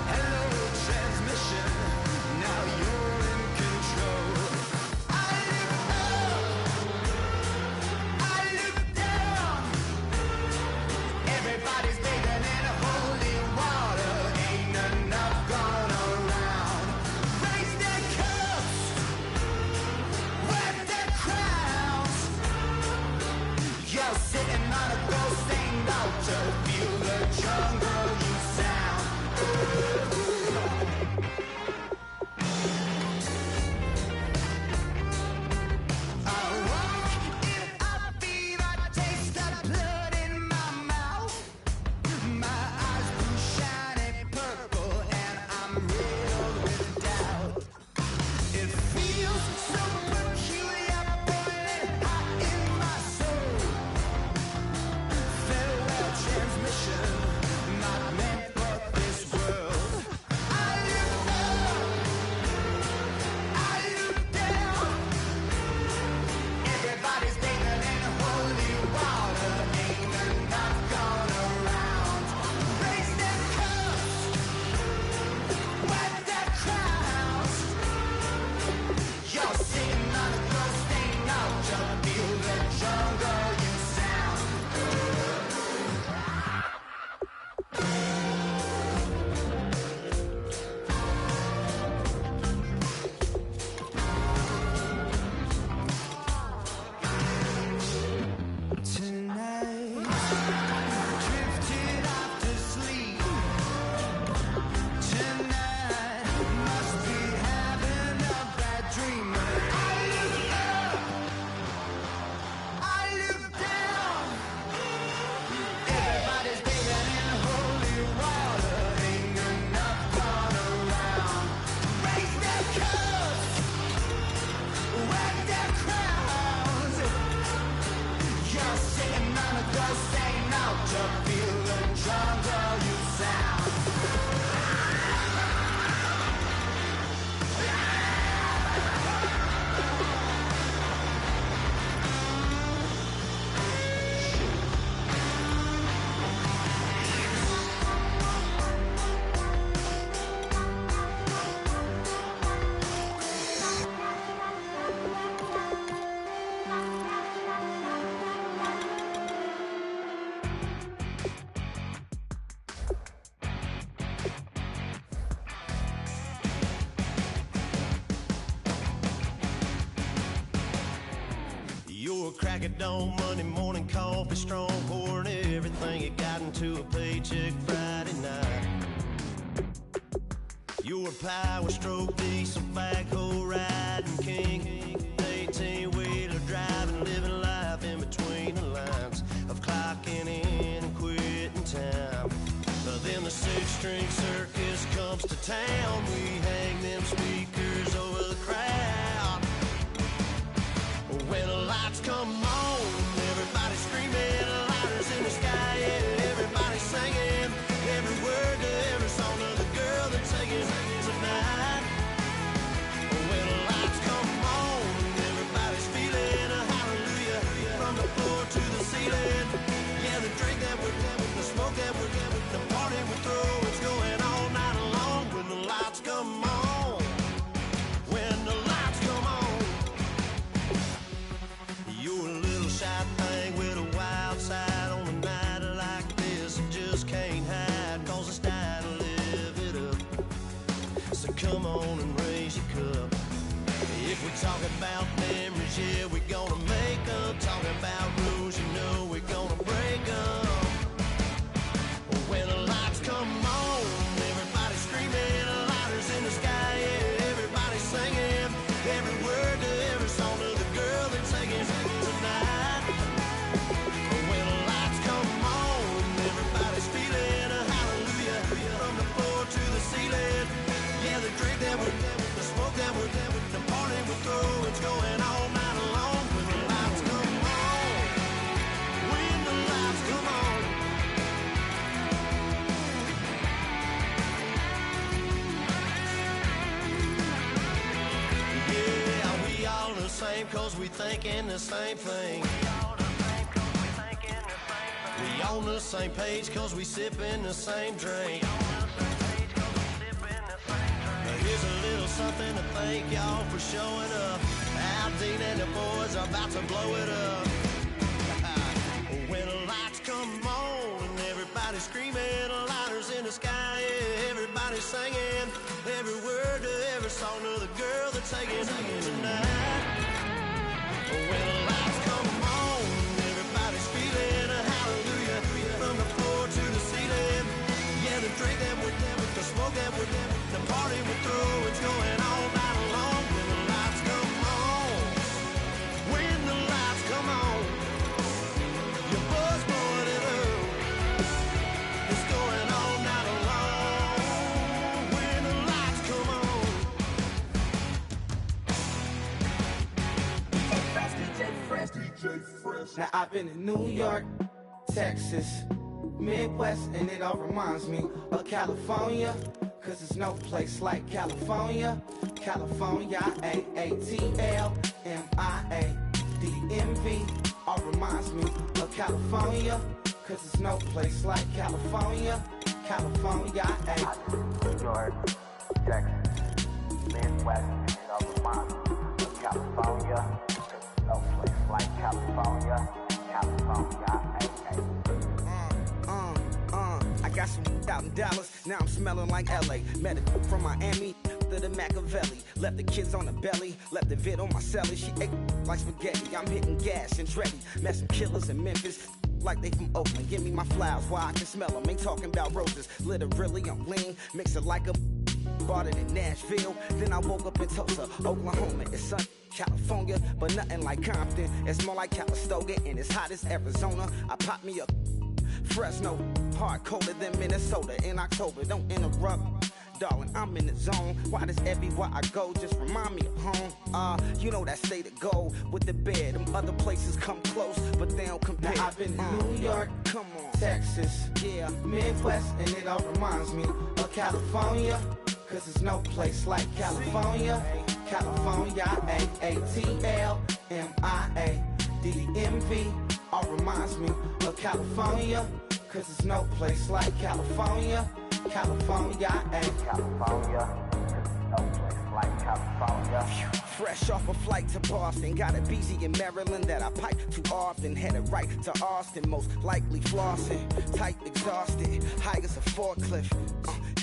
Hello, transmission, now you're in control. I look up, I look down. Everybody's bathing in holy water, ain't enough gone around. Raise their cups, wear their crowns. You're sitting on a gold stained altar, feel the jungle you sound. I walk in a fever, taste the blood in my mouth. My eyes blue shiny purple, and I'm riddled with doubt. It feels so peculiar, boiling hot in my soul. Farewell transmission, not Tonight, drifted off to sleep. Tonight, must be having a bad dream. I look up, I look down. Everybody's bathing in holy water. Ain't enough gone around. Raise their cups, wag their crowns. You're sitting on a ghost, saying out to feeling drunk, girl, you sound. You're a crack at dawn, Monday morning coffee strong, pouring everything you got into a paycheck Friday night. You're a power stroke, diesel backhoe riding king, 18-wheeler driving, living life in between the lines of clocking in and quitting time. But then the six-string circus comes to town, we hang them speakers over the crowd. When the lights come on, everybody screaming, lighters in the sky, yeah, everybody singing, every word to every song of the girl they're taking tonight. When the lights come on, everybody's feeling a hallelujah from the floor to the ceiling. Yeah, the drink that we're having, the smoke that we're having, the party we throw, it's going all night long. When the lights come on, when the lights come on. You're a little shy thing with a wild side on a night like this. You just can't hide, cause it's time to live it up. So come on and raise your cup. If we talk about memories, yeah, we're gonna make them. Talking about rules, you know we're gonna break them. When the lights come on, everybody screaming, lighters in the sky, yeah, everybody singing, every word to every song of the girl they're taking tonight. When the lights come on, everybody's feeling a hallelujah from the floor to the ceiling. Yeah, the drink that we're having, the smoke that we're having, the party we throw, it's going all night long. When the lights come on, when the lights come on. Yeah, we all the same cause we thinking the same thing. We on the same page cause we sipping the same drink. Now here's a little something to thank y'all for showing up. Aldine and the boys are about to blow it up. When the lights come on and everybody's screaming, lighters in the sky, yeah, everybody's singing, every word to every song of the girl they're taking tonight. When the lights come on, everybody's feeling a hallelujah from the floor to the ceiling. Yeah, the drink that we're having, the smoke that we're having, the party we throw, it's going all night long. When the lights come on, when the lights come on, your buzz blowing it up, it's going all night long. When the lights come on. Now I've been in New York, Texas, Midwest, and it all reminds me of California, cause there's no place like California. California, AATLMIA-DMV, all reminds me of California, cause there's no place like California. California, New York, Texas, Midwest, and it all reminds me of California. There's no place like California. California, I got some out in Dallas, now I'm smelling like LA. Met it from Miami, after the Machiavelli. Left the kids on the belly, left the vid on my celly. She ate like spaghetti, I'm hitting gas and Dreddy. Met some killers in Memphis, like they from Oakland. Give me my flowers while I can smell them. Ain't talking about roses, literally I'm lean. Mix it like a bought it in Nashville. Then I woke up in Tulsa, Oklahoma. It's sunny, California, but nothing like Compton. It's more like Calistoga, and it's hot as Arizona. I pop me a Fresno, hard colder than Minnesota in October. Don't interrupt, darling, I'm in the zone. Why does everywhere I go just remind me of home? You know that state of gold with the bed. Them other places come close, but they don't compare. Now I've been to New York, come on, Texas, yeah, Midwest, and it all reminds me of California. Cause there's no place like California. California, A-A-T-L-M-I-A-D-D-M-V. All reminds me of California. Cause there's no place like California. California, California, no place like California. Fresh off a flight to Boston, got a BZ in Maryland that I pipe too often. Headed right to Austin, most likely flossing. Tight, exhausted, high as a forklift.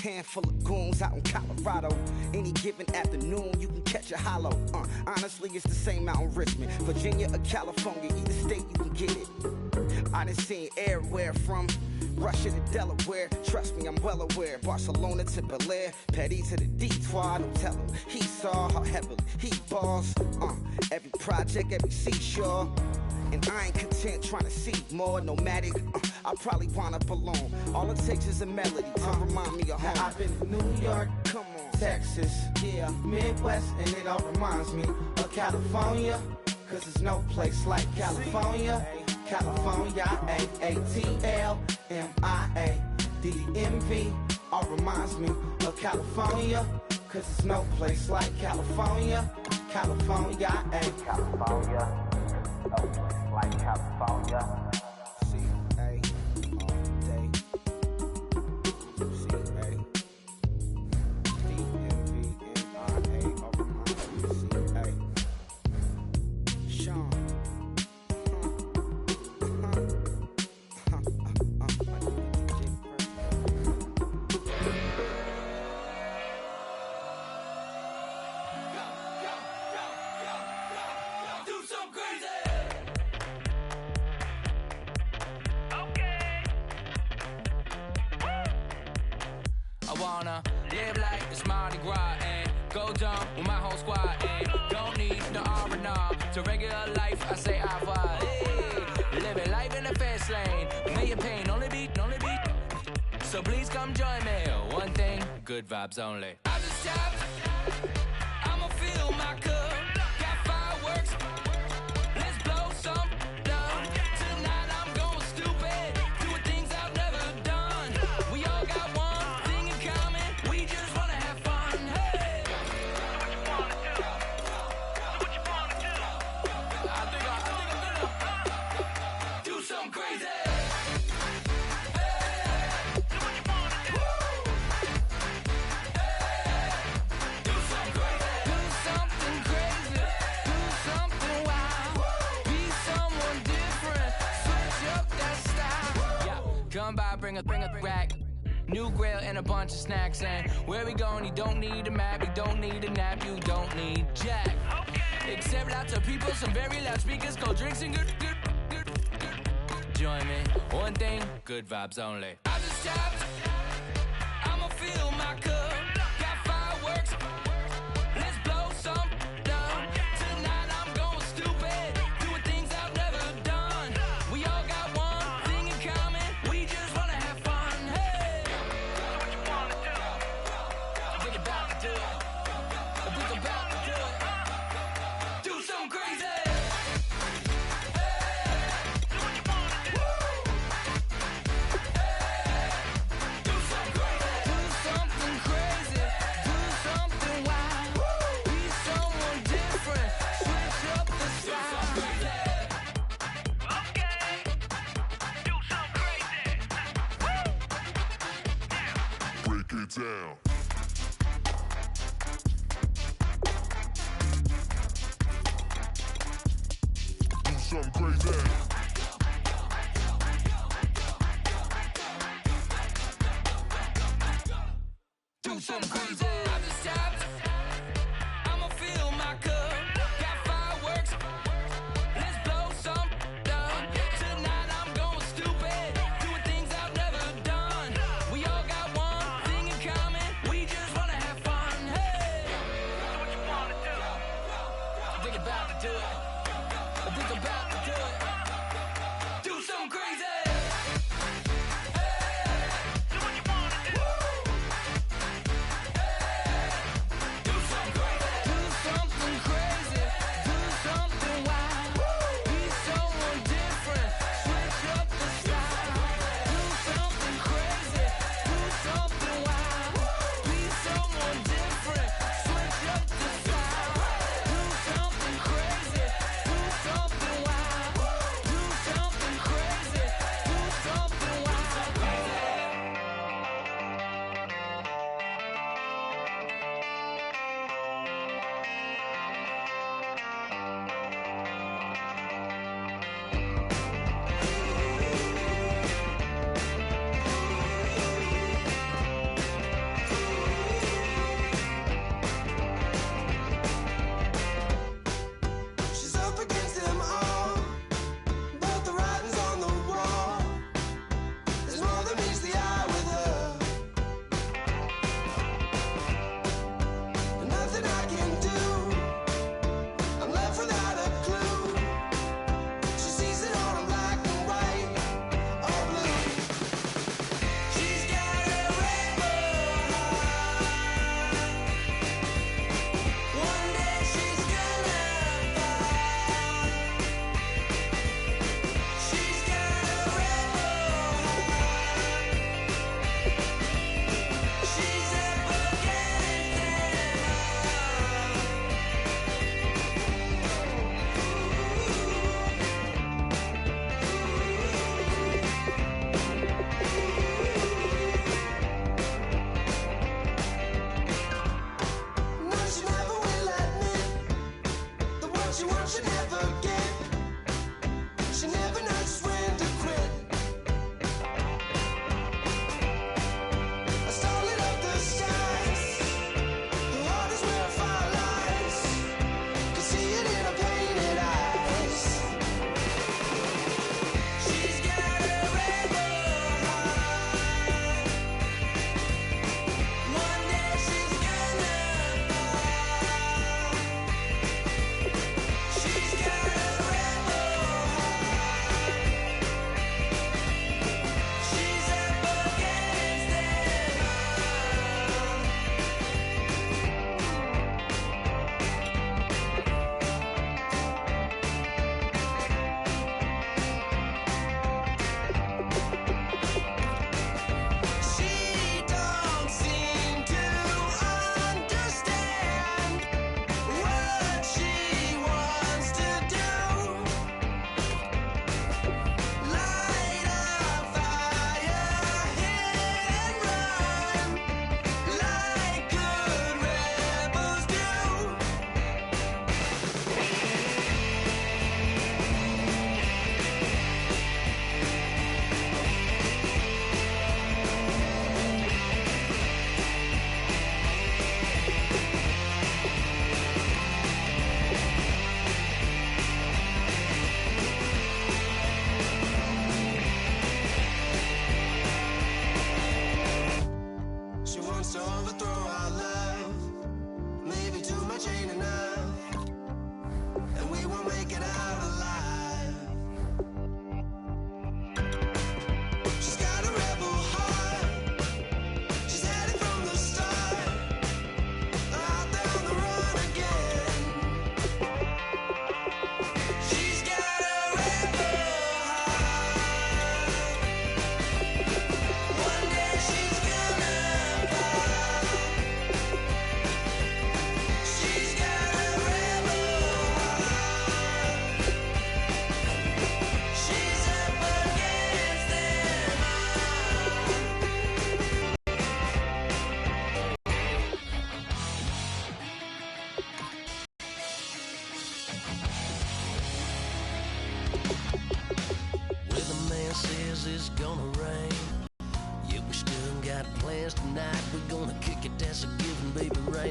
Handful of goons out in Colorado. Any given afternoon, you can catch a hollow. Honestly, it's the same out in Richmond, Virginia or California. Either state, you can get it. I done seen everywhere from Russia to Delaware. Trust me, I'm well aware. Barcelona to Bel Air, Petty to the Detroit. Don't tell him he saw how heavily he balls. Every project, every seashore. And I ain't content trying to see more nomadic. I probably wind up alone. All it takes is a melody to remind me of home. Now I've been to New York, come on, Texas, yeah, Midwest, and it all reminds me of California. Cause there's no place like California. California, A-A-T-L-M-I-A-D-D-M-V. All reminds me of California. Cause there's no place like California. California, California, no place like California. C-A all day. C-A D-M-V-M-I-A all reminds me of C-A. Sean. Live like it's Mardi Gras and go dumb with my whole squad and don't need no R&R. To regular life, I say au revoir. Hey, living life in the fast lane, million pain, only beat. So please come join me. One thing, good vibes only. I just tapped, I'ma fill my cup. Got fireworks, let's blow some down. Tonight I'm going stupid, doing things I've never done. We all got one thing in common, we just wanna have fun. Hey, what you wanna do? I think I'm gonna do something crazy. Come by, bring a rack. New grill and a bunch of snacks. And where we going, you don't need a map. You don't need a nap, you don't need jack. Except lots of people, some very loud speakers, cold drinks and good. Join me. One thing, good vibes only. I just tapped, I'ma fill my cup. Got fireworks, let's blow some down. Tonight I'm going stupid, doing things I've never done. We all got one thing in common, we just wanna have fun. Hey, what you wanna do? We're about to do it. We're about to do it. Do something crazy. Down. Do something crazy. Do something crazy. I just tapped.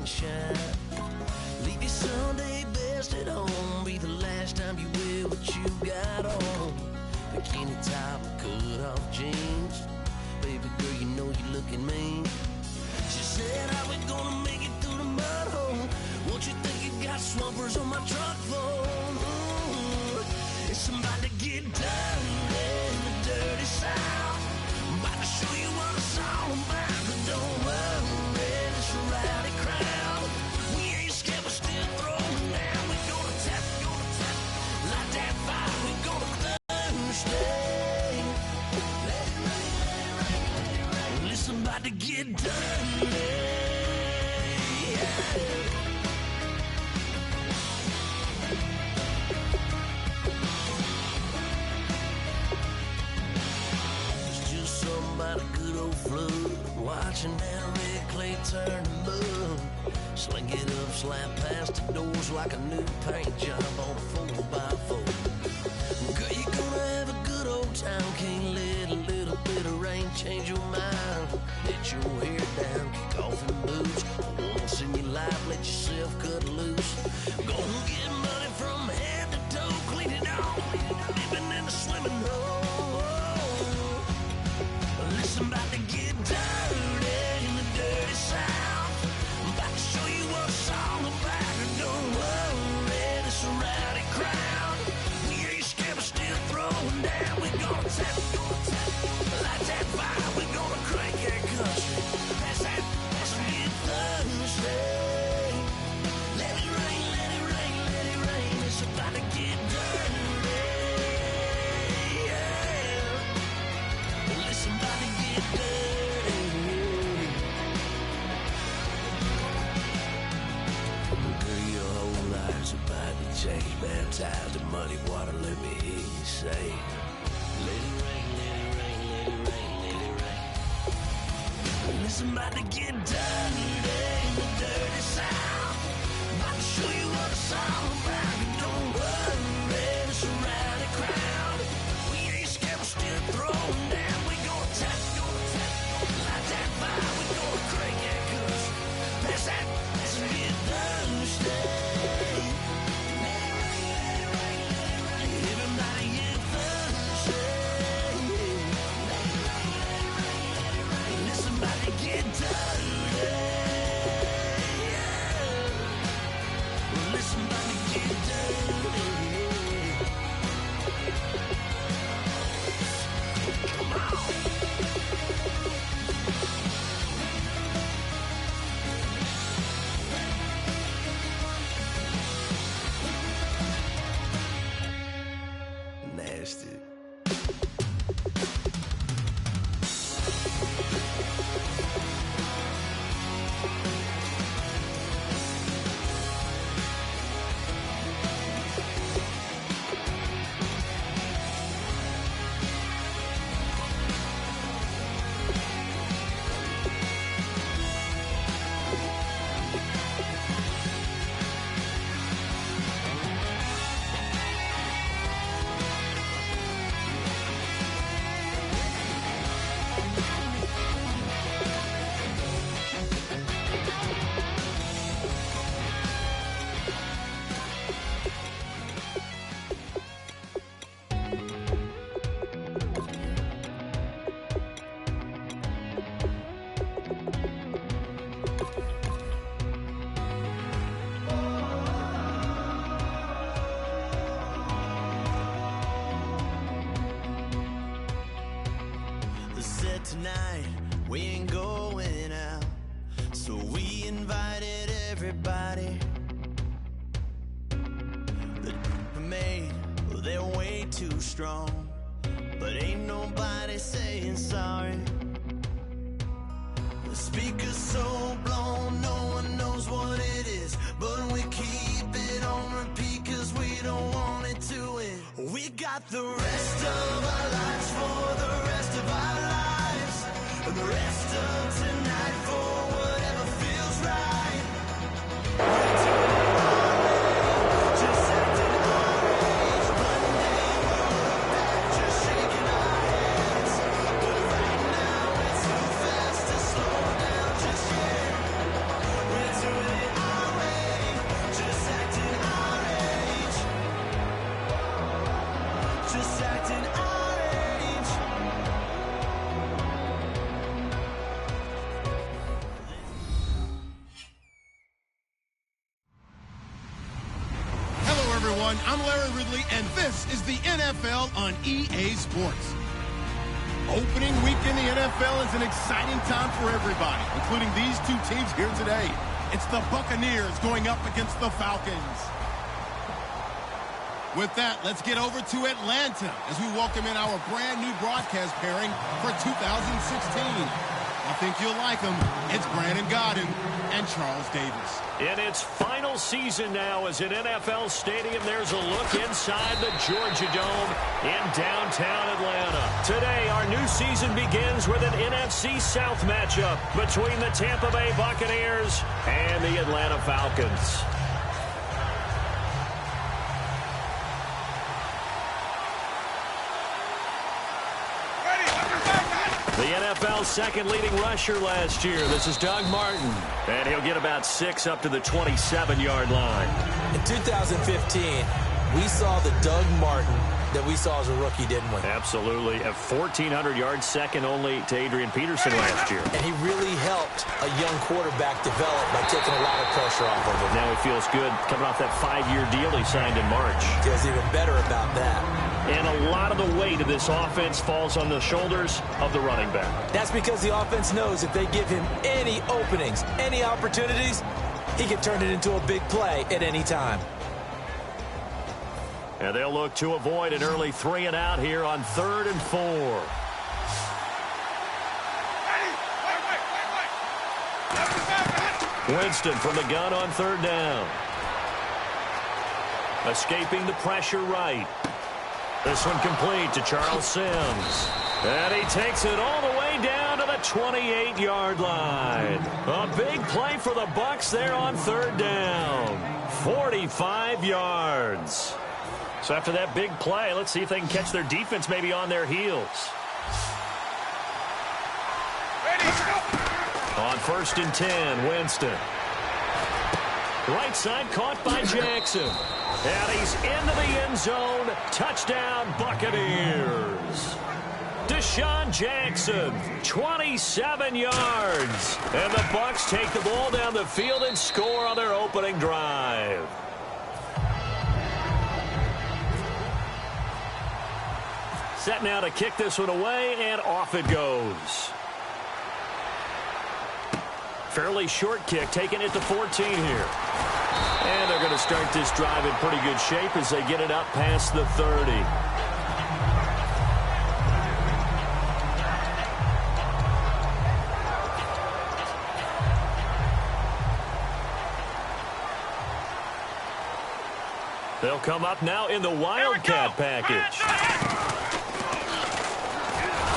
and shine. Leave your Sunday best at home. Be the last time you wear what you got on. Bikini top, cut off jeans. Baby girl, you know you looking mean. She said, how we gonna make it through the mud hole? Won't you think you got swampers on my truck floor? It's somebody to get down in the dirty South. I'm about to show you what it's all about. But don't worry, it's a rowdy crowd. We ain't scared, but still throwing down. We gonna tap, light that fire. We gonna Thursday. Let it rain, let it rain, let it rain. Listen, about to get done. Watching that red clay turn to mud. Sling it up, slap past the doors like a new paint job on a 4x4. Girl, you gonna have a good old time. Can't let a little bit of rain change your mind. Let your hair down, kick off your boots. Once in your life, let yourself cut loose. Go and get money from head to toe, clean it off. Living in a swimming hole. Listen, about to get dirty in the dirty South. I'm about to show you what it's all about. And don't worry, it's a rowdy crowd. We ain't scared, but still throwing down. We gonna tap, light that fire. We gonna crank that country. That's it, Thursday. Let it rain, let it rain, let it rain. It's about to get dirty. Yeah. Listen, about to get dirty. Girl, your whole life's about to change. Baptized in muddy water, let me hear you say, let it rain, let it rain, let it rain, let it rain. Listen, about to get dirty in the dirty South. About to show you what it's all about. Don't worry, it's a rowdy crowd. We ain't scared, we're still throwing down. We gonna tap, light that fire. We gonna crank that country. That's it, Thursday. Let it rain, let it rain, let it rain. Everybody get Thursday. Let it rain, let it rain, let it rain. Listen, about to get dirty. Listen, about to get dirty. Come on. Nasty. Said tonight we ain't going out, so we invited everybody. The made, well, they're way too strong, but ain't nobody saying sorry. The speaker's so blown, no one knows what it is, but we keep it on repeat cause we don't want it to end. We got the rest of our lives for the rest of our lives, and the rest of tonight for whatever feels right. We're doing our way, just acting our age. One day we'll look back, just shaking our heads, but right now it's too fast to slow down just yet. We're doing everyone. I'm Larry Ridley, and this is the NFL on EA Sports. Opening week in the NFL is an exciting time for everybody, including these two teams here today. It's the Buccaneers going up against the Falcons. With that, let's get over to Atlanta as we welcome in our brand new broadcast pairing for 2016. I think you'll like them. It's Brandon Gaudin and Charles Davis. In its final season now as an NFL stadium, there's a look inside the Georgia Dome in downtown Atlanta. Today, our new season begins with an NFC South matchup between the Tampa Bay Buccaneers and the Atlanta Falcons. The NFL's second leading rusher last year. This is Doug Martin. And he'll get about 6 up to the 27-yard line. In 2015, we saw the Doug Martin that we saw as a rookie, didn't we? Absolutely. A 1,400 yards, second only to Adrian Peterson last year. And he really helped a young quarterback develop by taking a lot of pressure off of him. Now he feels good coming off that 5-year deal he signed in March. Feels even better about that. And a lot of the weight of this offense falls on the shoulders of the running back. That's because the offense knows if they give him any openings, any opportunities, he can turn it into a big play at any time. And they'll look to avoid an early 3-and-out here on 3rd and 4. Winston from the gun on 3rd down. Escaping the pressure right. This one complete to Charles Sims. And he takes it all the way down to the 28-yard line. A big play for the Bucs there on 3rd down. 45 yards. So after that big play, let's see if they can catch their defense maybe on their heels. On 1st and 10, Winston. Right side caught by Jackson. And he's into the end zone. Touchdown, Buccaneers. Deshaun Jackson, 27 yards. And the Bucs take the ball down the field and score on their opening drive. Set now to kick this one away, and off it goes. Fairly short kick, taking it to 14 here. And they're going to start this drive in pretty good shape as they get it up past the 30. They'll come up now in the Wildcat package.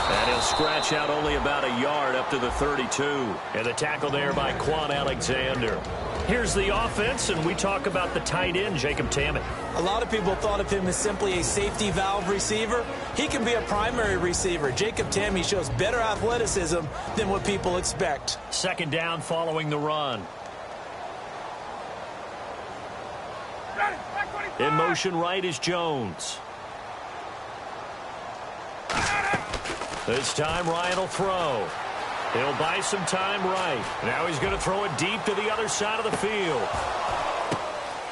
And he'll scratch out only about a yard up to the 32. And the tackle there by Quan Alexander. Here's the offense, and we talk about the tight end, Jacob Tammett. A lot of people thought of him as simply a safety valve receiver. He can be a primary receiver. Jacob Tammett shows better athleticism than what people expect. 2nd down following the run. In motion right is Jones. This time Ryan will throw. He'll buy some time right. Now he's going to throw it deep to the other side of the field.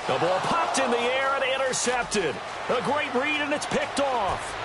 The ball popped in the air and intercepted. A great read, and it's picked off.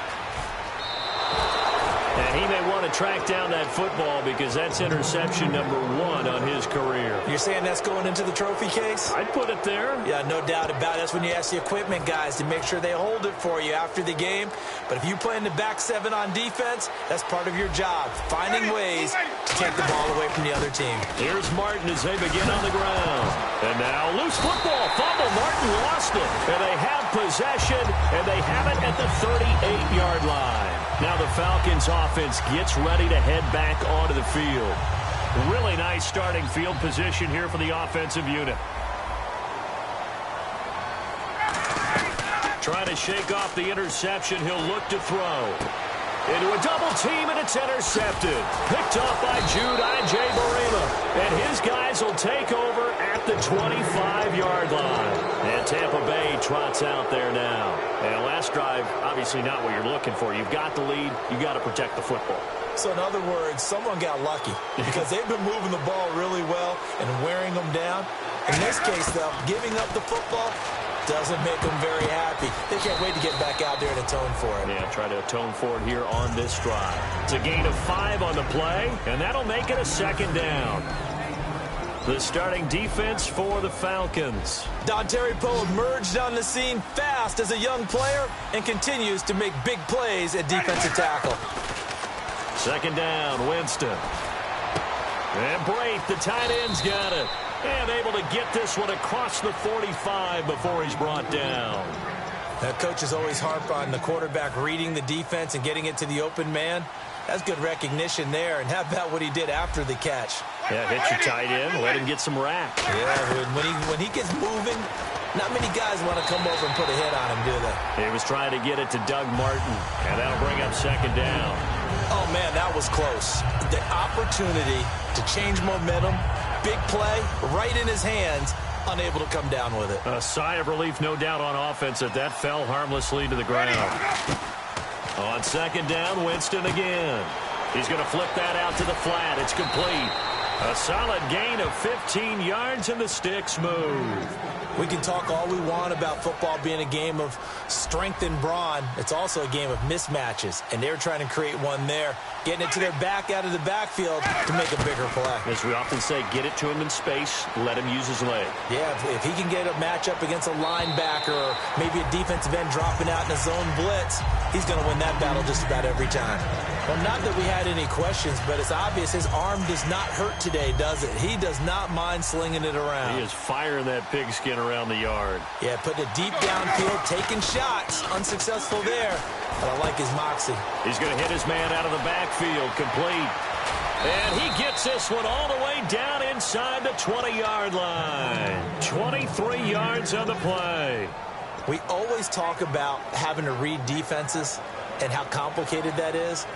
And he may want to track down that football because that's interception number 1 on his career. You're saying that's going into the trophy case? I'd put it there. Yeah, no doubt about it. That's when you ask the equipment guys to make sure they hold it for you after the game. But if you play in the back 7 on defense, that's part of your job, finding ways to take the ball away from the other team. Here's Martin as they begin on the ground. And now loose football. Fumble. Martin lost it. And they have possession, and they have it at the 38-yard line. Now the Falcons offense gets ready to head back onto the field. Really nice starting field position here for the offensive unit. Trying to shake off the interception. He'll look to throw. Into a double team, and it's intercepted. Picked off by Jude Ije-Barima. And his guys will take over at the 25-yard line. And Tampa Bay trots out there now. And last drive, obviously not what you're looking for. You've got the lead. You've got to protect the football. So in other words, someone got lucky because they've been moving the ball really well and wearing them down. In this case, though, giving up the football, doesn't make them very happy. They can't wait to get back out there and atone for it. Yeah, try to atone for it here on this drive. It's a gain of 5 on the play, and that'll make it a second down. The starting defense for the Falcons. Dontari Poe emerged on the scene fast as a young player and continues to make big plays at defensive tackle. Second down, Winston. And Brate, the tight end's got it. And able to get this one across the 45 before he's brought down. Coaches always harp on the quarterback reading the defense and getting it to the open man. That's good recognition there. And how about what he did after the catch? Yeah, hit your tight end, let him get some rack. Yeah, when he gets moving, not many guys want to come over and put a hit on him, do they? He was trying to get it to Doug Martin, and that'll bring up second down. Oh, man, that was close. The opportunity to change momentum, big play, right in his hands, unable to come down with it. A sigh of relief, no doubt, on offense that fell harmlessly to the ground. On second down, Winston again. He's going to flip that out to the flat. It's complete. A solid gain of 15 yards, and the sticks move. We can talk all we want about football being a game of strength and brawn. It's also a game of mismatches, and they're trying to create one there, getting it to their back out of the backfield to make a bigger play. As we often say, get it to him in space, let him use his leg. Yeah, if he can get a matchup against a linebacker or maybe a defensive end dropping out in a zone blitz, he's going to win that battle just about every time. Well, not that we had any questions, but it's obvious his arm does not hurt today, does it? He does not mind slinging it around. He is firing that pigskin around the yard. Yeah, putting it deep downfield, taking shots. Unsuccessful there, but I like his moxie. He's going to hit his man out of the backfield, complete. And he gets this one all the way down inside the 20-yard line. 23 yards on the play. We always talk about having to read defenses and how complicated that is.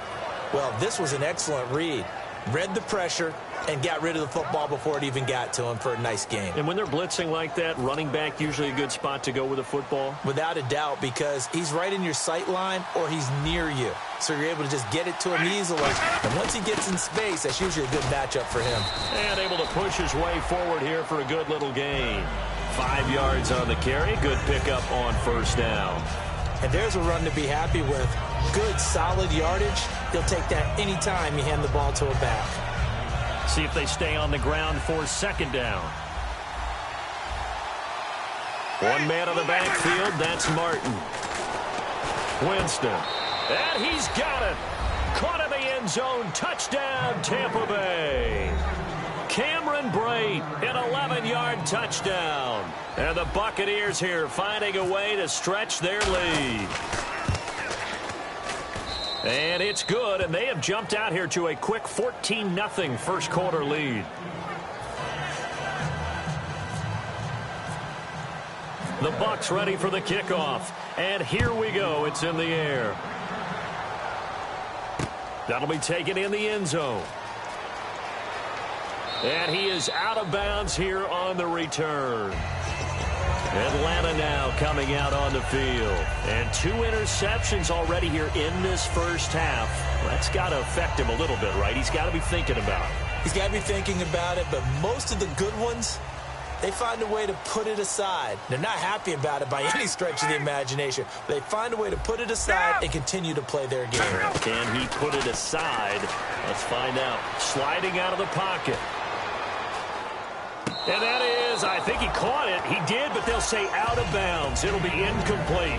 Well, this was an excellent read. Read the pressure and got rid of the football before it even got to him for a nice game. And when they're blitzing like that, running back usually a good spot to go with a football? Without a doubt, because he's right in your sight line or he's near you. So you're able to just get it to him easily. And once he gets in space, that's usually a good matchup for him. And able to push his way forward here for a good little gain. 5 yards on the carry. Good pickup on first down. And there's a run to be happy with. Good, solid yardage. He'll take that anytime you hand the ball to a back. See if they stay on the ground for second down. One man on the backfield, that's Martin. Winston. And he's got it. Caught in the end zone. Touchdown, Tampa Bay. Cameron Brate, an 11-yard touchdown. And the Buccaneers here finding a way to stretch their lead. And it's good, and they have jumped out here to a quick 14-0 first quarter lead. The Bucs ready for the kickoff. And here we go. It's in the air. That'll be taken in the end zone. And he is out of bounds here on the return. Atlanta now coming out on the field. And 2 interceptions already here in this first half. That's got to affect him a little bit, right? He's got to be thinking about it. He's got to be thinking about it, but most of the good ones, they find a way to put it aside. They're not happy about it by any stretch of the imagination. They find a way to put it aside and continue to play their game. Can he put it aside? Let's find out. Sliding out of the pocket. And that is, I think he caught it. He did, but they'll say out of bounds. It'll be incomplete.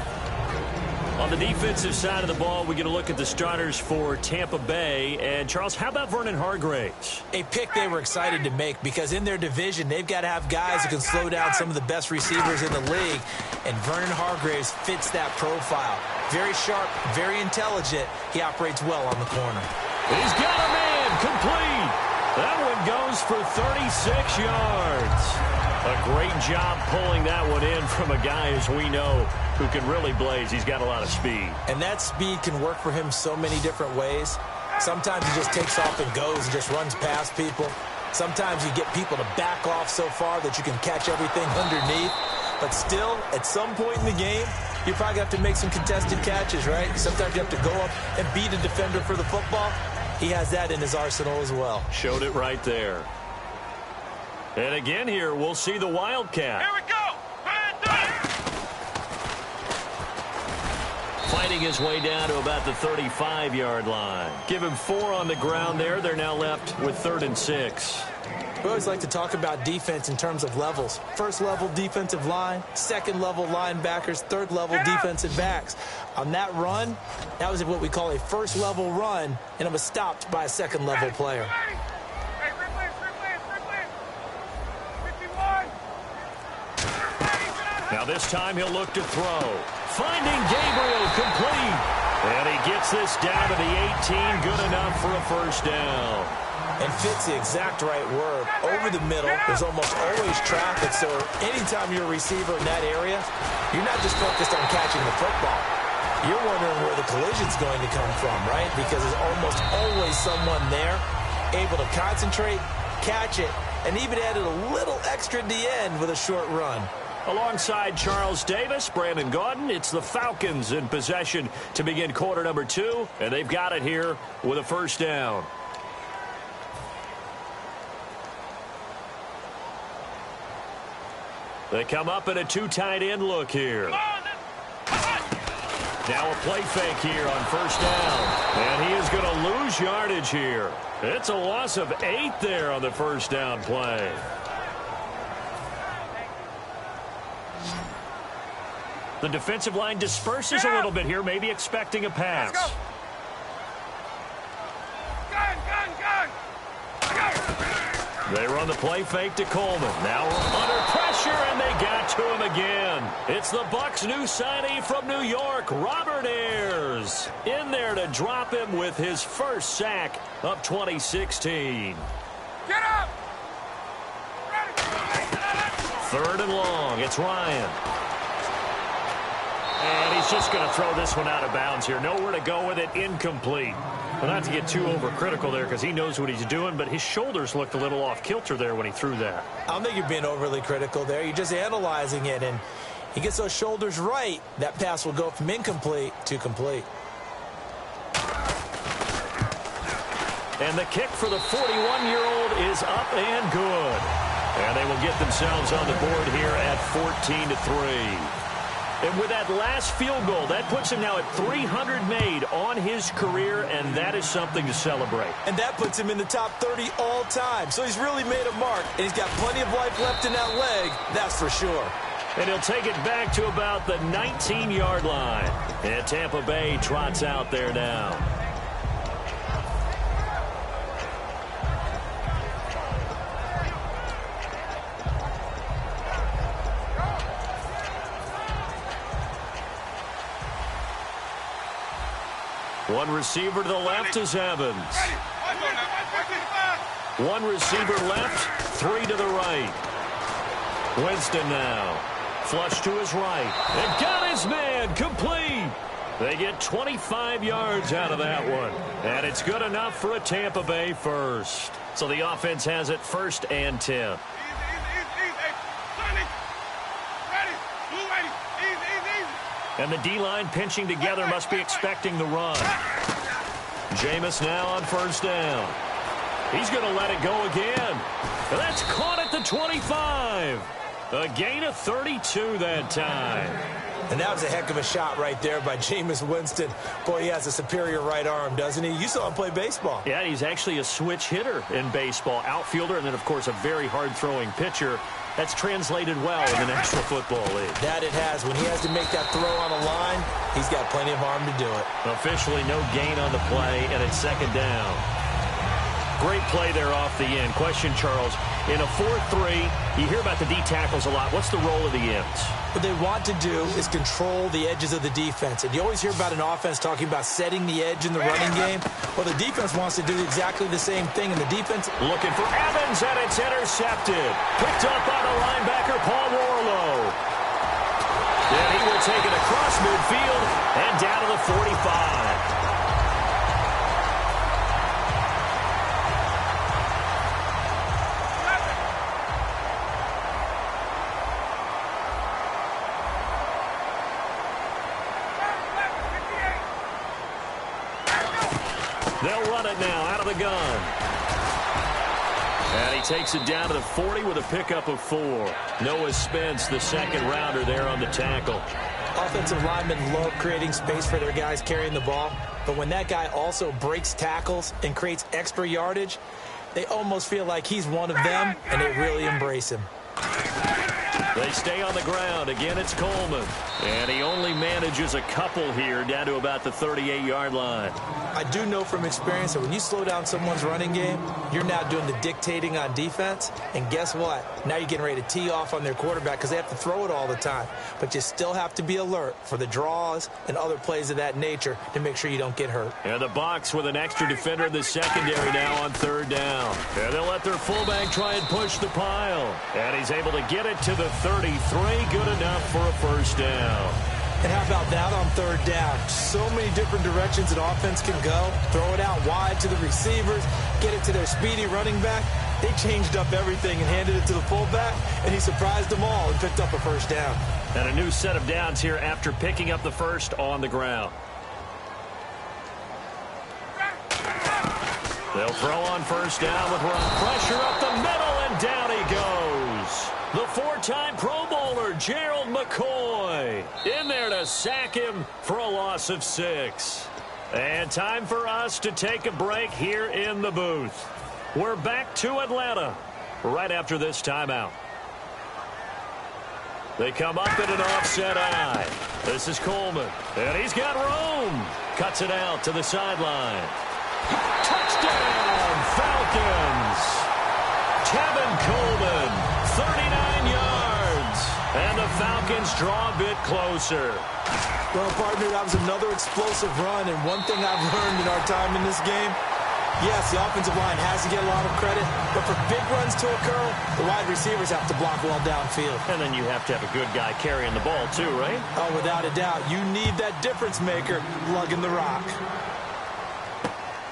On the defensive side of the ball, we're going to look at the starters for Tampa Bay. And, Charles, how about Vernon Hargreaves? A pick they were excited to make because in their division, they've got to have guys who can slow down some of the best receivers in the league. And Vernon Hargreaves fits that profile. Very sharp, very intelligent. He operates well on the corner. He's got a man complete. That one goes for 36 yards. A great job pulling that one in from a guy, as we know, who can really blaze. He's got a lot of speed. And that speed can work for him so many different ways. Sometimes he just takes off and goes and just runs past people. Sometimes you get people to back off so far that you can catch everything underneath. But still, at some point in the game, you probably have to make some contested catches, right? Sometimes you have to go up and beat a defender for the football. He has that in his arsenal as well. Showed it right there. And again here, we'll see the Wildcat. Here we go. fighting his way down to about the 35-yard line. Give him 4 on the ground there. They're now left with 3rd and 6. We always like to talk about defense in terms of levels. First level defensive line, second level linebackers, third level defensive backs. On that run, that was what we call a first level run, and it was stopped by a second level player. Now this time he'll look to throw. Finding Gabriel complete. And he gets this down to the 18. Good enough for a first down. And fits the exact right word. Over the middle, there's almost always traffic, so anytime you're a receiver in that area, you're not just focused on catching the football. You're wondering where the collision's going to come from, right? Because there's almost always someone there able to concentrate, catch it, and even added a little extra at the end with a short run. Alongside Charles Davis, Brandon Gaudin, it's the Falcons in possession to begin quarter number 2, and they've got it here with a first down. They come up in a 2 tight end look here. Now a play fake here on first down. And he is going to lose yardage here. It's a loss of 8 there on the first down play. The defensive line disperses a little bit here, maybe expecting a pass. They run the play fake to Coleman. Now under pressure, and they got to him again. It's the Bucs' new signee from New York, Robert Ayers. In there to drop him with his first sack of 2016. Get up! 3rd and long. It's Ryan. And he's just going to throw this one out of bounds here. Nowhere to go with it. Incomplete. Well, not to get too overcritical there because he knows what he's doing, but his shoulders looked a little off kilter there when he threw that. I don't think you're being overly critical there. You're just analyzing it, and he gets those shoulders right. That pass will go from incomplete to complete. And the kick for the 41-year-old is up and good. And they will get themselves on the board here at 14-3. And with that last field goal, that puts him now at 300 made on his career, and that is something to celebrate. And that puts him in the top 30 all time. So he's really made a mark, and he's got plenty of life left in that leg, that's for sure. And he'll take it back to about the 19-yard line. And Tampa Bay trots out there now. One receiver to the left is Evans. One receiver left, 3 to the right. Winston now. Flush to his right. And got his man complete. They get 25 yards out of that one. And it's good enough for a Tampa Bay first. So the offense has it 1st and 10. And the D-line pinching together must be expecting the run. Jameis now on first down. He's going to let it go again. And that's caught at the 25. A gain of 32 that time. And that was a heck of a shot right there by Jameis Winston. Boy, he has a superior right arm, doesn't he? You saw him play baseball. Yeah, he's actually a switch hitter in baseball. Outfielder, and then, of course, a very hard-throwing pitcher. That's translated well in the National Football League. That it has. When he has to make that throw on a line, he's got plenty of arm to do it. Officially no gain on the play, and it's 2nd down. Great play there off the end. Question, Charles, in a 4-3, you hear about the D tackles a lot. What's the role of the ends? What they want to do is control the edges of the defense. And you always hear about an offense talking about setting the edge in the running game. Well, the defense wants to do exactly the same thing. And the defense looking for Evans, and it's intercepted. Picked up by the linebacker, Paul Warlow. And he will take it across midfield and down to the 45. They'll run it now out of the gun. And he takes it down to the 40 with a pickup of 4. Noah Spence, the 2nd rounder there on the tackle. Offensive linemen love creating space for their guys carrying the ball, but when that guy also breaks tackles and creates extra yardage, they almost feel like he's one of them, and they really embrace him. They stay on the ground. Again, it's Coleman. And he only manages a couple here down to about the 38-yard line. I do know from experience that when you slow down someone's running game, you're now doing the dictating on defense. And guess what? Now you're getting ready to tee off on their quarterback because they have to throw it all the time. But you still have to be alert for the draws and other plays of that nature to make sure you don't get hurt. And the box with an extra defender in the secondary now on third down. And they'll let their fullback try and push the pile. And he's able to get it to the 33. Good enough for a first down. And how about that on third down? So many different directions an offense can go. Throw it out wide to the receivers, get it to their speedy running back. They changed up everything and handed it to the fullback, and he surprised them all and picked up a first down. And a new set of downs here after picking up the first on the ground. They'll throw on first down with Rob. Pressure up the middle, and down he goes. The four-time Pro Bowler, Gerald McCoy, in there to sack him for a loss of 6. And time for us to take a break here in the booth. We're back to Atlanta right after this timeout. They come up in an offset eye. This is Coleman, and he's got room. Cuts it out to the sideline. Touchdown, Falcons. Tevin Coleman, 39 yards. And the Falcons draw a bit closer. Well, partner, that was another explosive run. And one thing I've learned in our time in this game, yes, the offensive line has to get a lot of credit. But for big runs to occur, the wide receivers have to block well downfield. And then you have to have a good guy carrying the ball too, right? Oh, without a doubt. You need that difference maker lugging the rock.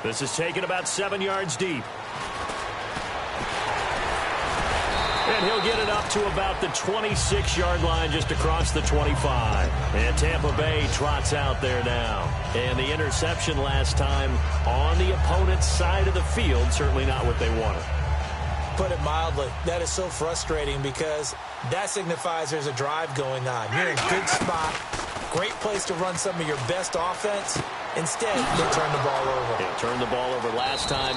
This is taken about 7 yards deep. And he'll get it up to about the 26-yard line just across the 25. And Tampa Bay trots out there now. And the interception last time on the opponent's side of the field, certainly not what they wanted. Put it mildly, that is so frustrating because that signifies there's a drive going on. You're in a good spot, great place to run some of your best offense. Instead, they turn the ball over. They turned the ball over last time.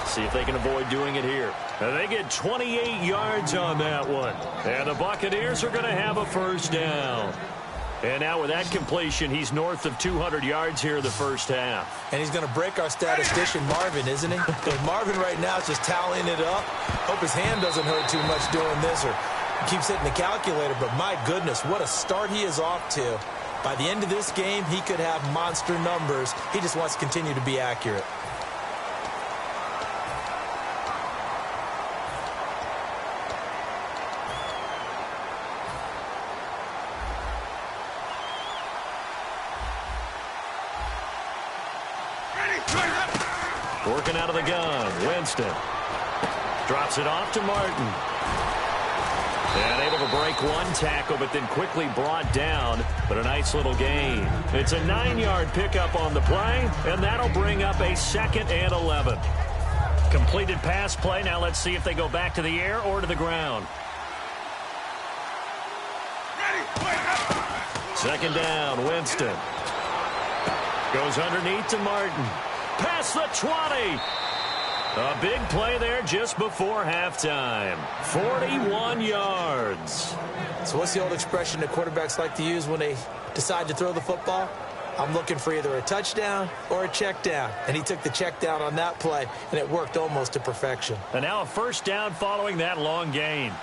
See if they can avoid doing it here. And they get 28 yards on that one. And the Buccaneers are going to have a first down. And now with that completion, he's north of 200 yards here in the first half. And he's going to break our statistician, Marvin, isn't he? Because Marvin right now is just tallying it up. Hope his hand doesn't hurt too much doing this or keeps hitting the calculator. But my goodness, what a start he is off to. By the end of this game, he could have monster numbers. He just wants to continue to be accurate. Working out of the gun, Winston. Drops it off to Martin. And able to break one tackle, but then quickly brought down. But a nice little gain. It's a 9-yard pickup on the play, and that'll bring up a 2nd and 11. Completed pass play. Now let's see if they go back to the air or to the ground. Second down, Winston. Goes underneath to Martin. Past the 20. A big play there just before halftime. 41 yards. So what's the old expression that quarterbacks like to use when they decide to throw the football? I'm looking for either a touchdown or a check down. And he took the check down on that play, and it worked almost to perfection. And now a first down following that long gain.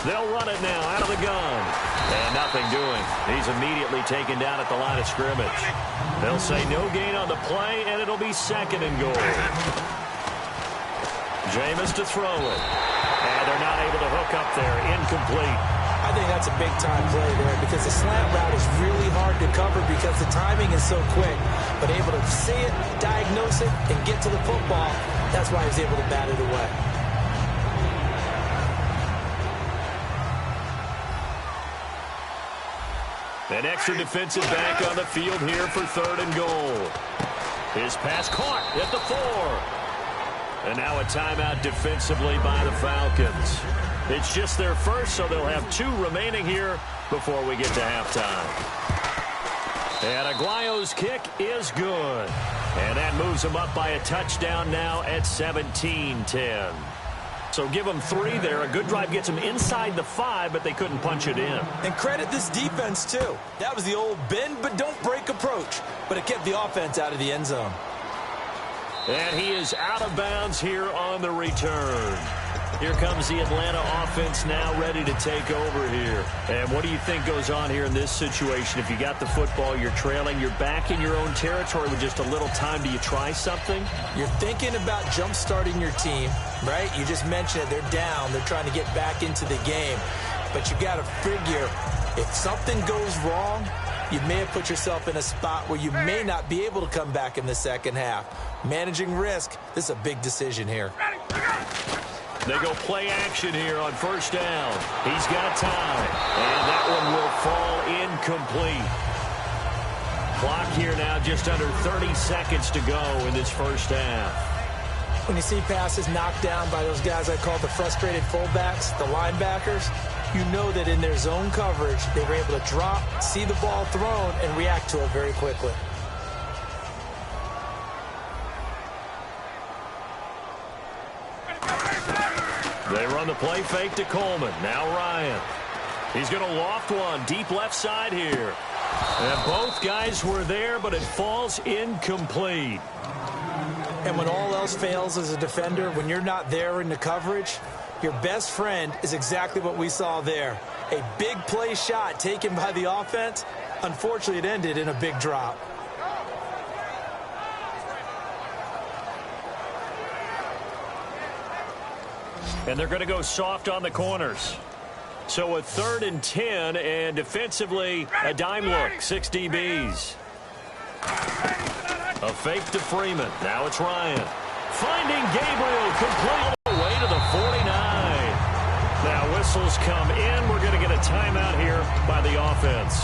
They'll run it now out of the gun. And nothing doing. He's immediately taken down at the line of scrimmage. They'll say no gain on the play, and it'll be 2nd and goal. Jameis to throw it. And they're not able to hook up there. Incomplete. I think that's a big-time play there because the slant route is really hard to cover because the timing is so quick. But able to see it, diagnose it, and get to the football, that's why he's able to bat it away. An extra defensive back on the field here for 3rd and goal. His pass caught at the 4. And now a timeout defensively by the Falcons. It's just their first, so they'll have 2 remaining here before we get to halftime. And Aguayo's kick is good. And that moves them up by a touchdown now at 17-10. So give them 3 there. A good drive gets them inside the 5, but they couldn't punch it in. And credit this defense, too. That was the old bend but don't break approach. But it kept the offense out of the end zone. And he is out of bounds here on the return. Here comes the Atlanta offense now ready to take over here. And what do you think goes on here in this situation? If you got the football, you're trailing, you're back in your own territory with just a little time. Do you try something? You're thinking about jump-starting your team, right? You just mentioned it. They're down. They're trying to get back into the game. But you got to figure if something goes wrong, you may have put yourself in a spot where you may not be able to come back in the second half. Managing risk, this is a big decision here. They go play action here on first down. He's got time. And that one will fall incomplete. Clock here now just under 30 seconds to go in this first half. When you see passes knocked down by those guys I call the frustrated fullbacks, the linebackers, you know that in their zone coverage, they were able to drop, see the ball thrown, and react to it very quickly. They run the play fake to Coleman. Now Ryan. He's going to loft one deep left side here. And both guys were there, but it falls incomplete. And when all else fails as a defender, when you're not there in the coverage, your best friend is exactly what we saw there. A big play shot taken by the offense. Unfortunately, it ended in a big drop. And they're going to go soft on the corners. So a 3rd and 10, and defensively, a dime look, 6 DBs. A fake to Freeman. Now it's Ryan. Finding Gabriel complete all the way to the 49. Now whistles come in. We're going to get a timeout here by the offense.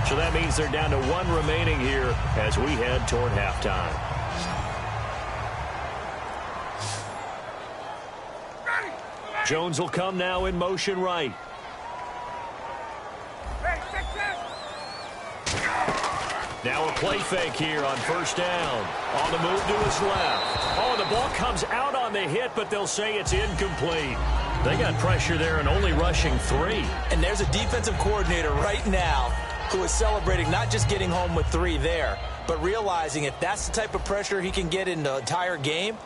So that means they're down to 1 remaining here as we head toward halftime. Jones will come now in motion right. Now a play fake here on first down. On the move to his left. Oh, the ball comes out on the hit, but they'll say it's incomplete. They got pressure there and only rushing 3. And there's a defensive coordinator right now who is celebrating not just getting home with 3 there, but realizing if that's the type of pressure he can get in the entire game,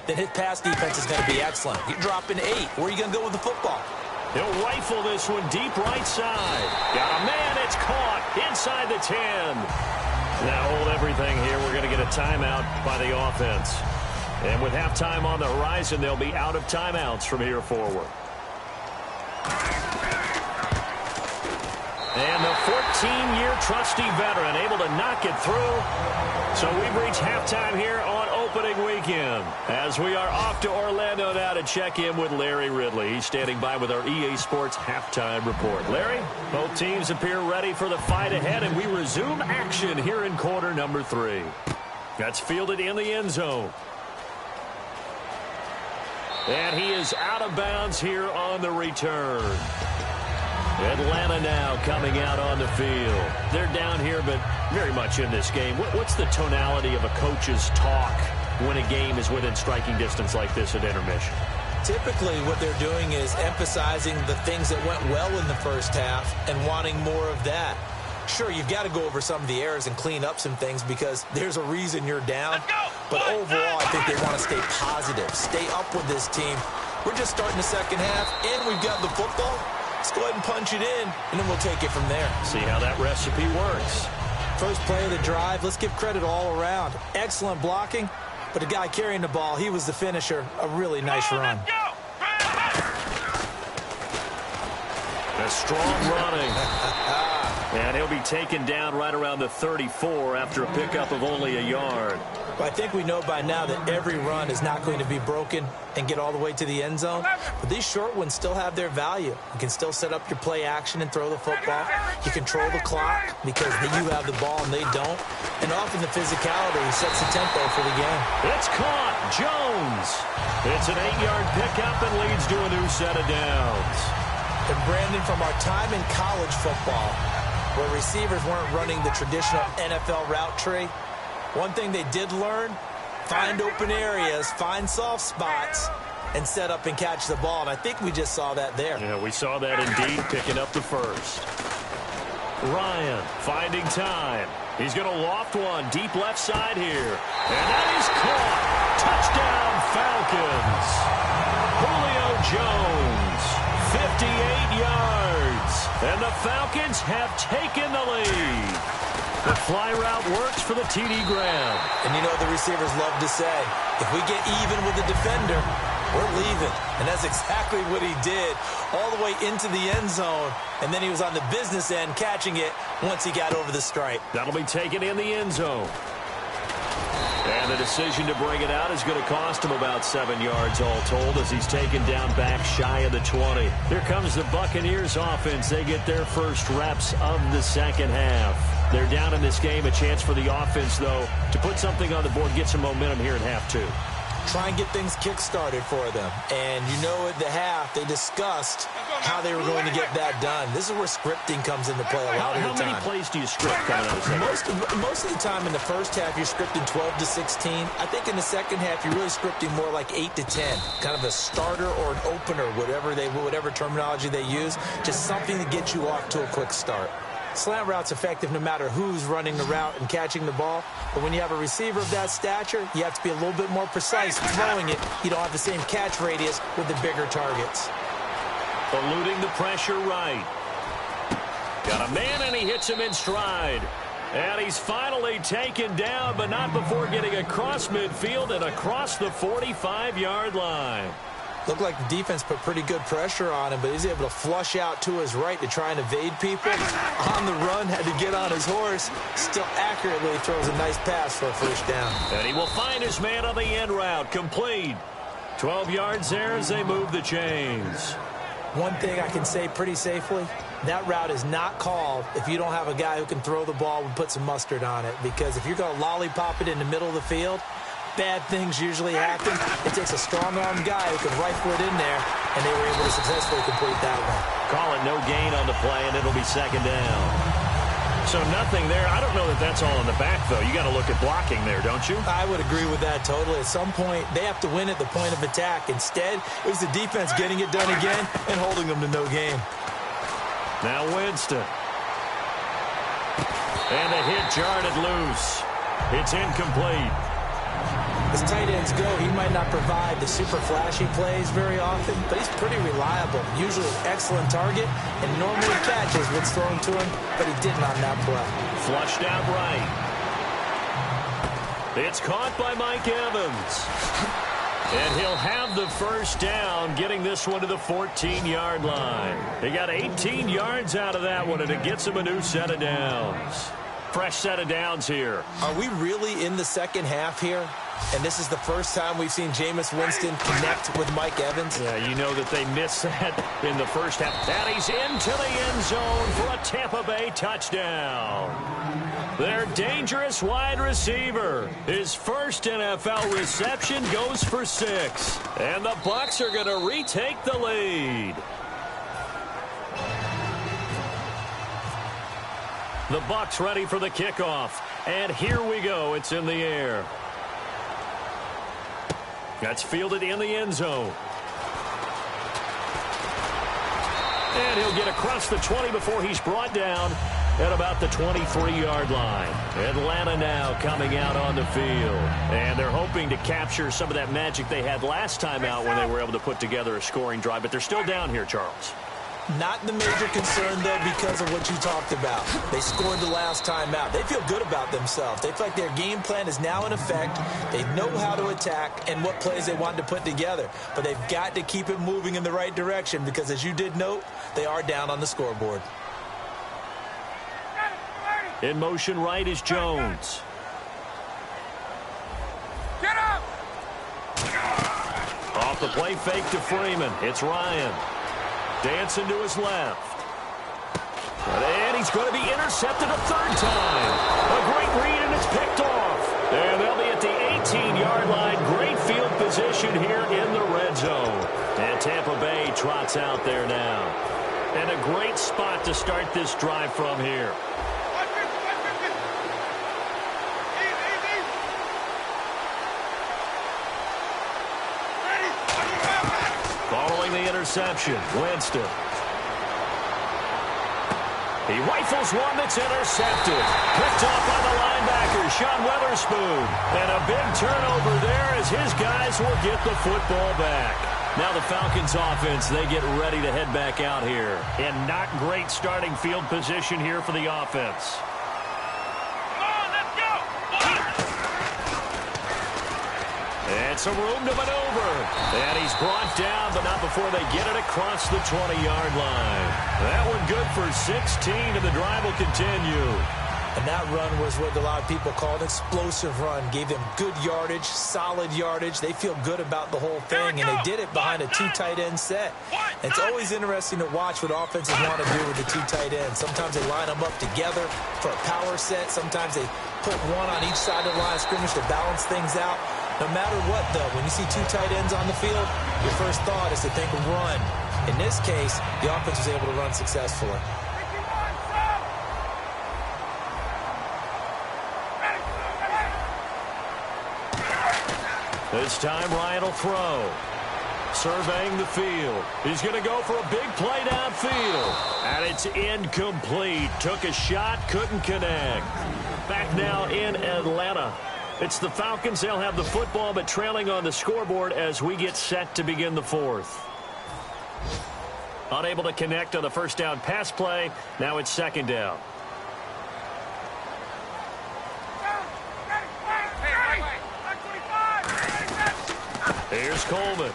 then his pass defense is going to be excellent. You're dropping 8. Where are you going to go with the football? He'll rifle this one deep right side. Got a man. It's caught inside the 10. Now hold everything here. We're going to get a timeout by the offense. And with halftime on the horizon, they'll be out of timeouts from here forward. And the 14-year trusty veteran able to knock it through. So we've reached halftime here on opening weekend. As we are off to Orlando now to check in with Larry Ridley. He's standing by with our EA Sports halftime report. Larry, both teams appear ready for the fight ahead, and we resume action here in quarter number 3. That's fielded in the end zone. And he is out of bounds here on the return. Atlanta now coming out on the field. They're down here, but very much in this game. What's the tonality of a coach's talk when a game is within striking distance like this at intermission? Typically, what they're doing is emphasizing the things that went well in the first half and wanting more of that. Sure, you've got to go over some of the errors and clean up some things because there's a reason you're down. But overall, I think they want to stay positive, stay up with this team. We're just starting the second half, and we've got the football. Let's go ahead and punch it in, and then we'll take it from there. See how that recipe works. First play of the drive, let's give credit all around. Excellent blocking, but the guy carrying the ball, he was the finisher. A really nice run. A strong running. And he'll be taken down right around the 34 after a pickup of only a yard. I think we know by now that every run is not going to be broken and get all the way to the end zone. But these short ones still have their value. You can still set up your play action and throw the football. You control the clock because you have the ball and they don't. And often the physicality sets the tempo for the game. It's caught. Jones. It's an 8-yard pickup and leads to a new set of downs. And Brandon, from our time in college football, where receivers weren't running the traditional NFL route tree, one thing they did learn, find open areas, find soft spots, and set up and catch the ball. And I think we just saw that there. Yeah, we saw that indeed, picking up the first. Ryan finding time. He's going to loft one deep left side here. And that is caught. Touchdown, Falcons. Julio Jones, 58 yards. And the Falcons have taken the lead. The fly route works for the TD Graham. And you know what the receivers love to say? If we get even with the defender, we're leaving. And that's exactly what he did, all the way into the end zone. And then he was on the business end catching it once he got over the stripe. That'll be taken in the end zone. And the decision to bring it out is going to cost him about 7 yards all told as he's taken down back shy of the 20. Here comes the Buccaneers offense. They get their first reps of the second half. They're down in this game. A chance for the offense, though, to put something on the board, get some momentum here in half two. Try and get things kick-started for them. And you know at the half, they discussed how they were going to get that done. This is where scripting comes into play a lot of the time. How many plays do you script coming out of the second? Most of the time in the first half, you're scripting 12 to 16. I think in the second half, you're really scripting more like 8 to 10. Kind of a starter or an opener, whatever terminology they use. Just something to get you off to a quick start. Slant route's effective no matter who's running the route and catching the ball. But when you have a receiver of that stature, you have to be a little bit more precise throwing it. You don't have the same catch radius with the bigger targets. Eluding the pressure right. Got a man, and he hits him in stride. And he's finally taken down, but not before getting across midfield and across the 45-yard line. Looked like the defense put pretty good pressure on him, but he's able to flush out to his right to try and evade people. On the run, had to get on his horse. Still accurately throws a nice pass for a first down. And he will find his man on the end route. Complete. 12 yards there as they move the chains. One thing I can say pretty safely, that route is not called if you don't have a guy who can throw the ball and put some mustard on it. Because if you're going to lollipop it in the middle of the field, bad things usually happen. It takes a strong-arm guy who can rifle it in there, and they were able to successfully complete that one. Call it no gain on the play, and it'll be second down. So nothing there. I don't know that that's all in the back, though. You got to look at blocking there, don't you? I would agree with that totally. At some point, they have to win at the point of attack. Instead, it was the defense getting it done again and holding them to no gain. Now Winston. And the hit jarred loose. It's incomplete. As tight ends go, he might not provide the super flashy plays very often, but he's pretty reliable. Usually an excellent target, and normally catches what's thrown to him, but he didn't on that play. Flushed out right. It's caught by Mike Evans. And he'll have the first down, getting this one to the 14-yard line. He got 18 yards out of that one, and it gets him a new set of downs. Fresh set of downs here. Are we really in the second half here? And this is the first time we've seen Jameis Winston connect with Mike Evans? Yeah, you know that they missed that in the first half. And he's into the end zone for a Tampa Bay touchdown. Their dangerous wide receiver. His first NFL reception goes for 6. And the Bucs are going to retake the lead. The Bucs ready for the kickoff. And here we go. It's in the air. That's fielded in the end zone. And he'll get across the 20 before he's brought down at about the 23-yard line. Atlanta now coming out on the field. And they're hoping to capture some of that magic they had last time out when they were able to put together a scoring drive. But they're still down here, Charles. Not the major concern, though, because of what you talked about. They scored the last time out. They feel good about themselves. They feel like their game plan is now in effect. They know how to attack and what plays they want to put together. But they've got to keep it moving in the right direction because, as you did note, they are down on the scoreboard. In motion right is Jones. Get up! Off the play fake to Freeman. It's Ryan. Dancing to his left. And he's going to be intercepted a third time. A great read, and it's picked off. And they'll be at the 18-yard line. Great field position here in the red zone. And Tampa Bay trots out there now. And a great spot to start this drive from here. Following the interception, Winston. He rifles one that's intercepted. Picked off by the linebacker, Sean Weatherspoon. And a big turnover there as his guys will get the football back. Now the Falcons offense, they get ready to head back out here. And not great starting field position here for the offense. And some room to maneuver. And he's brought down, but not before they get it across the 20-yard line. That one good for 16, and the drive will continue. And that run was what a lot of people call an explosive run. Gave them good yardage, solid yardage. They feel good about the whole thing, and they did it behind a two tight end set. And it's always interesting to watch what offenses want to do with the two tight ends. Sometimes they line them up together for a power set. Sometimes they put one on each side of the line of scrimmage to balance things out. No matter what, though, when you see two tight ends on the field, your first thought is to think run. In this case, the offense was able to run successfully. This time, Ryan will throw. Surveying the field. He's going to go for a big play downfield. And it's incomplete. Took a shot, couldn't connect. Back now in Atlanta. It's the Falcons. They'll have the football, but trailing on the scoreboard as we get set to begin the fourth. Unable to connect on the first down pass play. Now it's second down. Here's Coleman.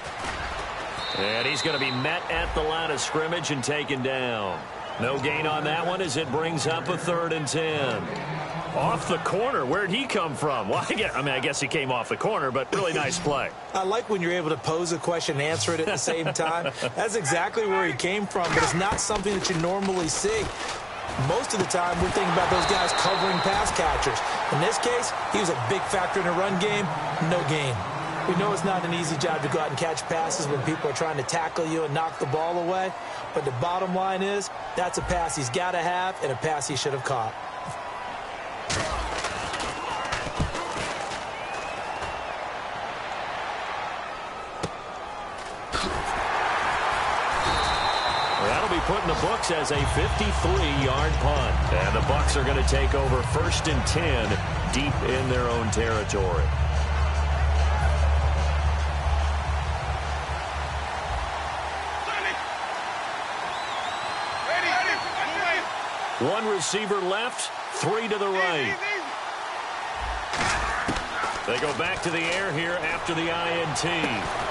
And he's going to be met at the line of scrimmage and taken down. No gain on that one as it brings up a 3rd and 10. Off the corner. Where'd he come from? Well, I guess he came off the corner, but really nice play. I like when you're able to pose a question and answer it at the same time. That's exactly where he came from, but it's not something that you normally see. Most of the time, we're thinking about those guys covering pass catchers. In this case, he was a big factor in the run game. No gain. We know it's not an easy job to go out and catch passes when people are trying to tackle you and knock the ball away. But the bottom line is, that's a pass he's got to have and a pass he should have caught. That'll be put in the books as a 53-yard punt. And the Bucs are going to take over 1st and 10 deep in their own territory. One receiver left, 3 to the right. They go back to the air here after the INT.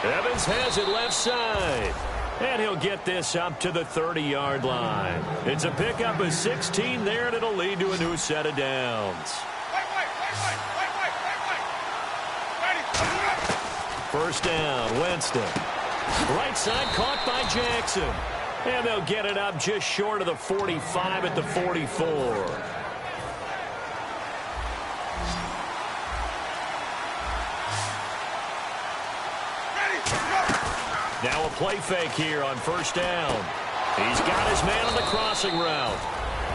Evans has it left side. And he'll get this up to the 30-yard line. It's a pickup of 16 there, and it'll lead to a new set of downs. First down, Winston. Right side caught by Jackson. And they'll get it up just short of the 45 at the 44. Now a play fake here on first down. He's got his man on the crossing route.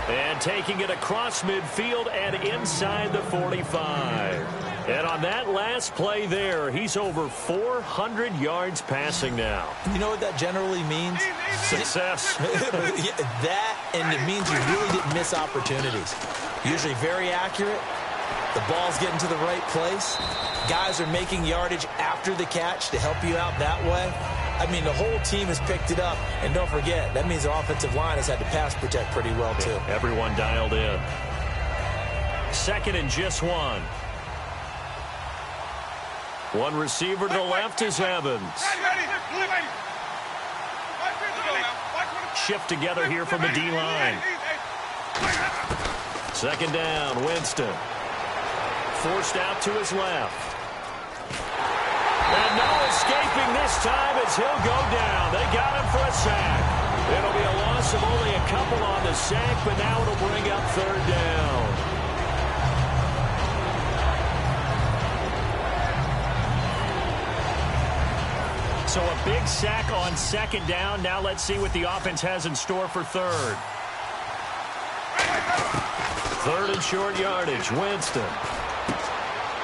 And taking it across midfield and inside the 45. And on that last play there, he's over 400 yards passing now. You know what that generally means? Success. That, and it means you really didn't miss opportunities. Usually very accurate. The ball's getting to the right place. Guys are making yardage after the catch to help you out that way. I mean, the whole team has picked it up. And don't forget, that means the offensive line has had to pass protect pretty well, too. Yeah, everyone dialed in. 2nd and just 1. One receiver to the left is Evans. Shift together here from the D-line. Second down, Winston. Forced out to his left. And no escaping this time as he'll go down. They got him for a sack. It'll be a loss of only a couple on the sack, but now it'll bring up third down. So a big sack on second down. Now let's see what the offense has in store for third. Third and short yardage. Winston.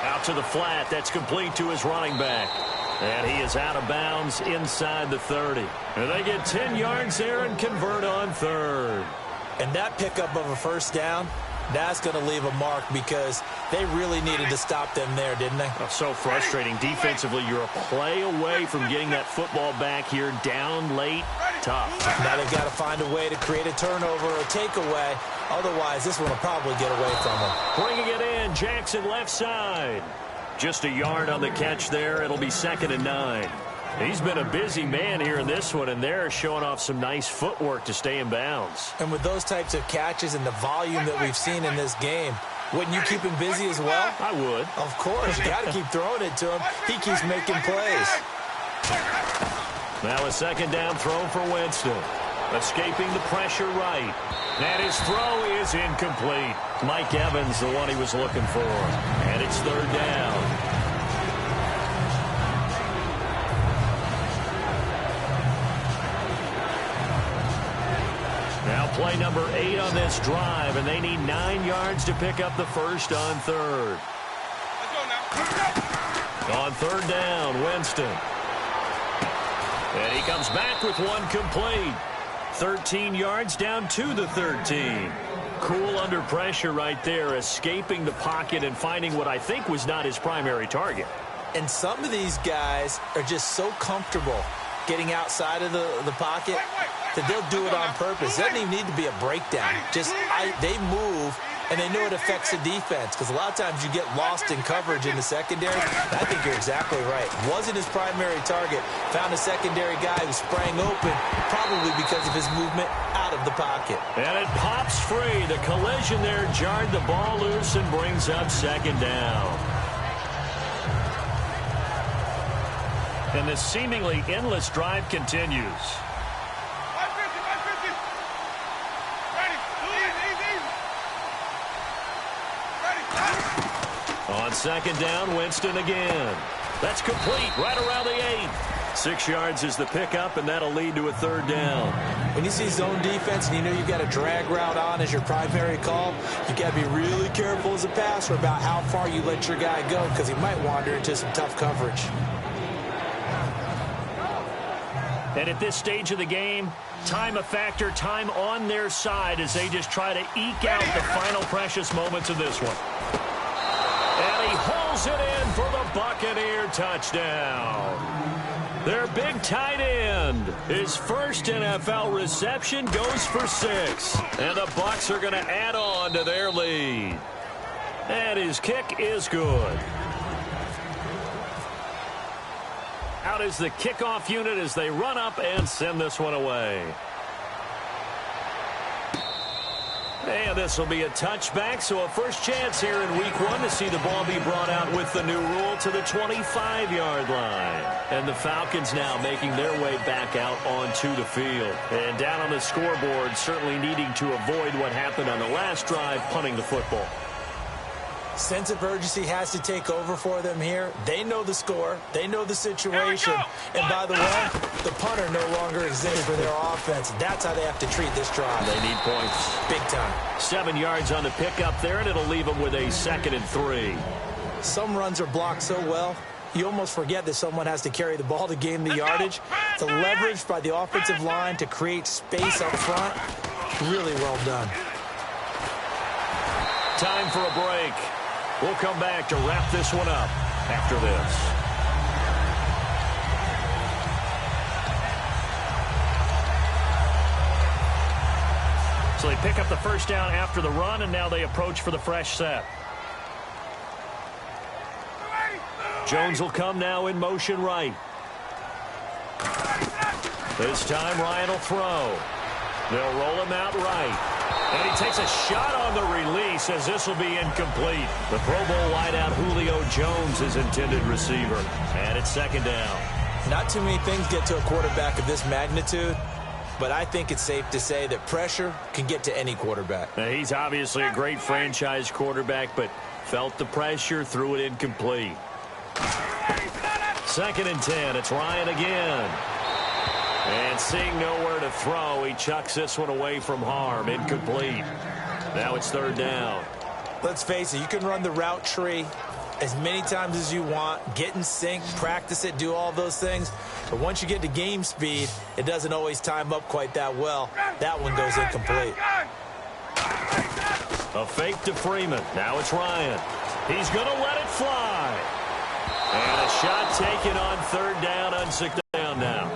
Out to the flat. That's complete to his running back. And he is out of bounds inside the 30. And they get 10 yards there and convert on third. And that pickup of a first down, that's going to leave a mark because they really needed to stop them there, didn't they? Oh, so frustrating. Defensively, you're a play away from getting that football back here down late. Tough. Now they've got to find a way to create a turnover or takeaway. Otherwise, this one will probably get away from them. Bringing it in, Jackson left side. Just a yard on the catch there. It'll be 2nd and 9. He's been a busy man here in this one, and they're showing off some nice footwork to stay in bounds. And with those types of catches and the volume that we've seen in this game, wouldn't you keep him busy as well? I would. Of course. You got to keep throwing it to him. He keeps making plays. Now a second down throw for Winston. Escaping the pressure right. And his throw is incomplete. Mike Evans, the one he was looking for. And it's third down. Now play number 8 on this drive, and they need 9 yards to pick up the first on third. On third down, Winston. And he comes back with one complete. 13 yards down to the 13. Cool under pressure right there, escaping the pocket and finding what I think was not his primary target. And some of these guys are just so comfortable getting outside of the pocket that they'll do it on purpose. It doesn't even need to be a breakdown. They move, and they know it affects the defense because a lot of times you get lost in coverage in the secondary. I think you're exactly right. Wasn't his primary target. Found a secondary guy who sprang open, probably because of his movement out of the pocket. And it pops free. The collision there jarred the ball loose and brings up second down. And this seemingly endless drive continues. On second down, Winston again. That's complete right around the 8. 6 yards is the pickup, and that'll lead to a third down. When you see zone defense and you know you've got a drag route on as your primary call, you got to be really careful as a passer about how far you let your guy go because he might wander into some tough coverage. And at this stage of the game, time a factor, time on their side as they just try to eke out the final precious moments of this one. And he hauls it in for the Buccaneer touchdown. Their big tight end, his first NFL reception, goes for 6. And the Bucs are going to add on to their lead. And his kick is good. Out is the kickoff unit as they run up and send this one away. And this will be a touchback, so a first chance here in week 1 to see the ball be brought out with the new rule to the 25-yard line. And the Falcons now making their way back out onto the field. And down on the scoreboard, certainly needing to avoid what happened on the last drive, punting the football. Sense of urgency has to take over for them here. They know the score. They know the situation. And by the way, the punter no longer exists for their offense. That's how they have to treat this drive. They need points. Big time. 7 yards on the pickup there, and it'll leave them with a 2nd and 3. Some runs are blocked so well, you almost forget that someone has to carry the ball to gain the yardage. The leverage by the offensive line to create space up front, really well done. Time for a break. We'll come back to wrap this one up after this. So they pick up the first down after the run, and now they approach for the fresh set. Jones will come now in motion right. This time Ryan will throw. They'll roll him out right. And he takes a shot on the release as this will be incomplete. The Pro Bowl wideout Julio Jones is intended receiver. And it's second down. Not too many things get to a quarterback of this magnitude, but I think it's safe to say that pressure can get to any quarterback. Now, he's obviously a great franchise quarterback, but felt the pressure, threw it incomplete. Second and 10. It's Ryan again. And seeing nowhere to throw, he chucks this one away from harm. Incomplete. Now it's third down. Let's face it, you can run the route tree as many times as you want, get in sync, practice it, do all those things. But once you get to game speed, it doesn't always time up quite that well. That one goes incomplete. A fake to Freeman. Now it's Ryan. He's going to let it fly. And a shot taken on third down, unsixth down now.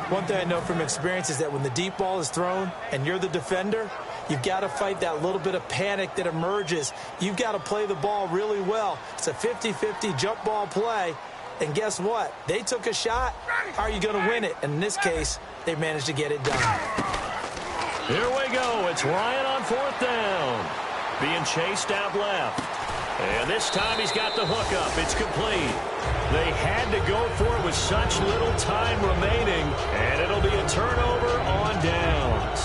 One thing I know from experience is that when the deep ball is thrown and you're the defender, you've got to fight that little bit of panic that emerges. You've got to play the ball really well. It's a 50-50 jump ball play. And guess what? They took a shot. How are you going to win it? And in this case, they managed to get it done. Here we go. It's Ryan on fourth down. Being chased out left. And this time he's got the hook up. It's complete. They had to go for it with such little time remaining. And it'll be a turnover on downs.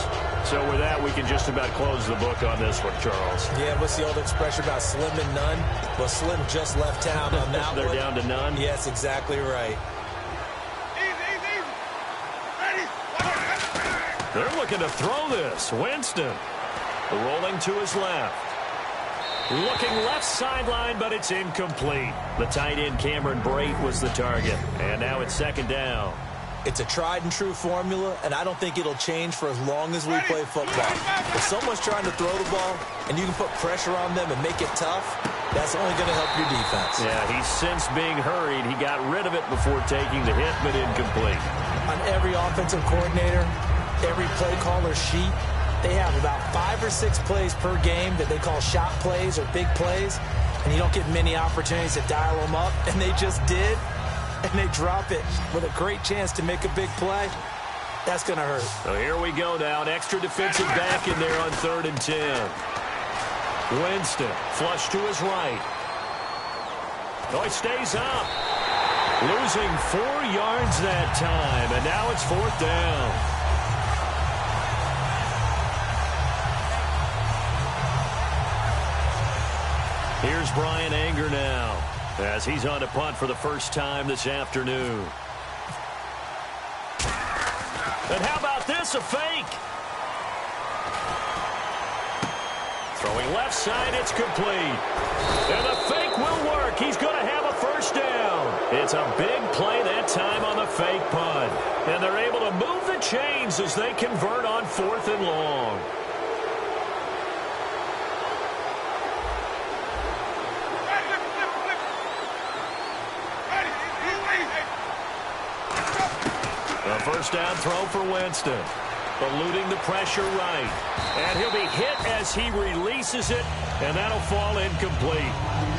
So with that, we can just about close the book on this one, Charles. Yeah, what's the old expression about slim and none? Well, Slim just left town on that They're one. down to none? Yes, exactly right. They're looking to throw this. Winston rolling to his left. Looking left sideline, but it's incomplete. The tight end, Cameron Brate, was the target. And now it's second down. It's a tried-and-true formula, and I don't think it'll change for as long as we play football. If someone's trying to throw the ball and you can put pressure on them and make it tough, that's only going to help your defense. Yeah, he's since being hurried. He got rid of it before taking the hit, but incomplete. On every offensive coordinator, every play caller sheet, they have about 5 or 6 plays per game that they call shot plays or big plays, and you don't get many opportunities to dial them up, and they just did. And they drop it with a great chance to make a big play. That's going to hurt. So here we go now. An extra defensive back in there on 3rd and 10. Winston flush to his right. Oh, he stays up. Losing 4 yards that time. And now it's 4th down. Here's Brian Anger now, as he's on to punt for the first time this afternoon. And how about this, a fake? Throwing left side, it's complete. And the fake will work. He's going to have a first down. It's a big play that time on the fake punt. And they're able to move the chains as they convert on 4th and long. A first down throw for Winston. Eluding the pressure right. And he'll be hit as he releases it, and that'll fall incomplete.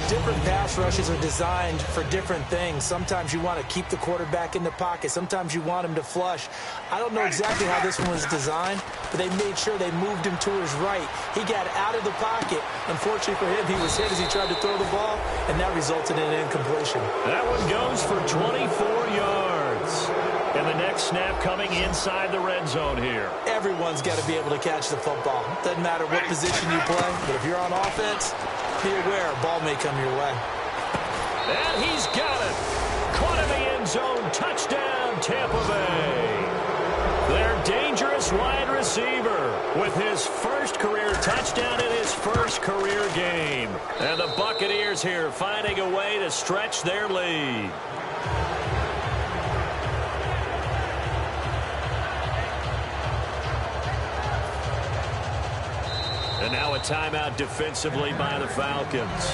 Different pass rushes are designed for different things. Sometimes you want to keep the quarterback in the pocket. Sometimes you want him to flush. I don't know exactly how this one was designed, but they made sure they moved him to his right. He got out of the pocket. Unfortunately for him, he was hit as he tried to throw the ball, and that resulted in an incompletion. That one goes for 24 yards. And the next snap coming inside the red zone here. Everyone's got to be able to catch the football. Doesn't matter what position you play, but if you're on offense, be aware, ball may come your way. And he's got it. Caught in the end zone. Touchdown, Tampa Bay. Their dangerous wide receiver with his first career touchdown in his first career game. And the Buccaneers here finding a way to stretch their lead. And now a timeout defensively by the Falcons.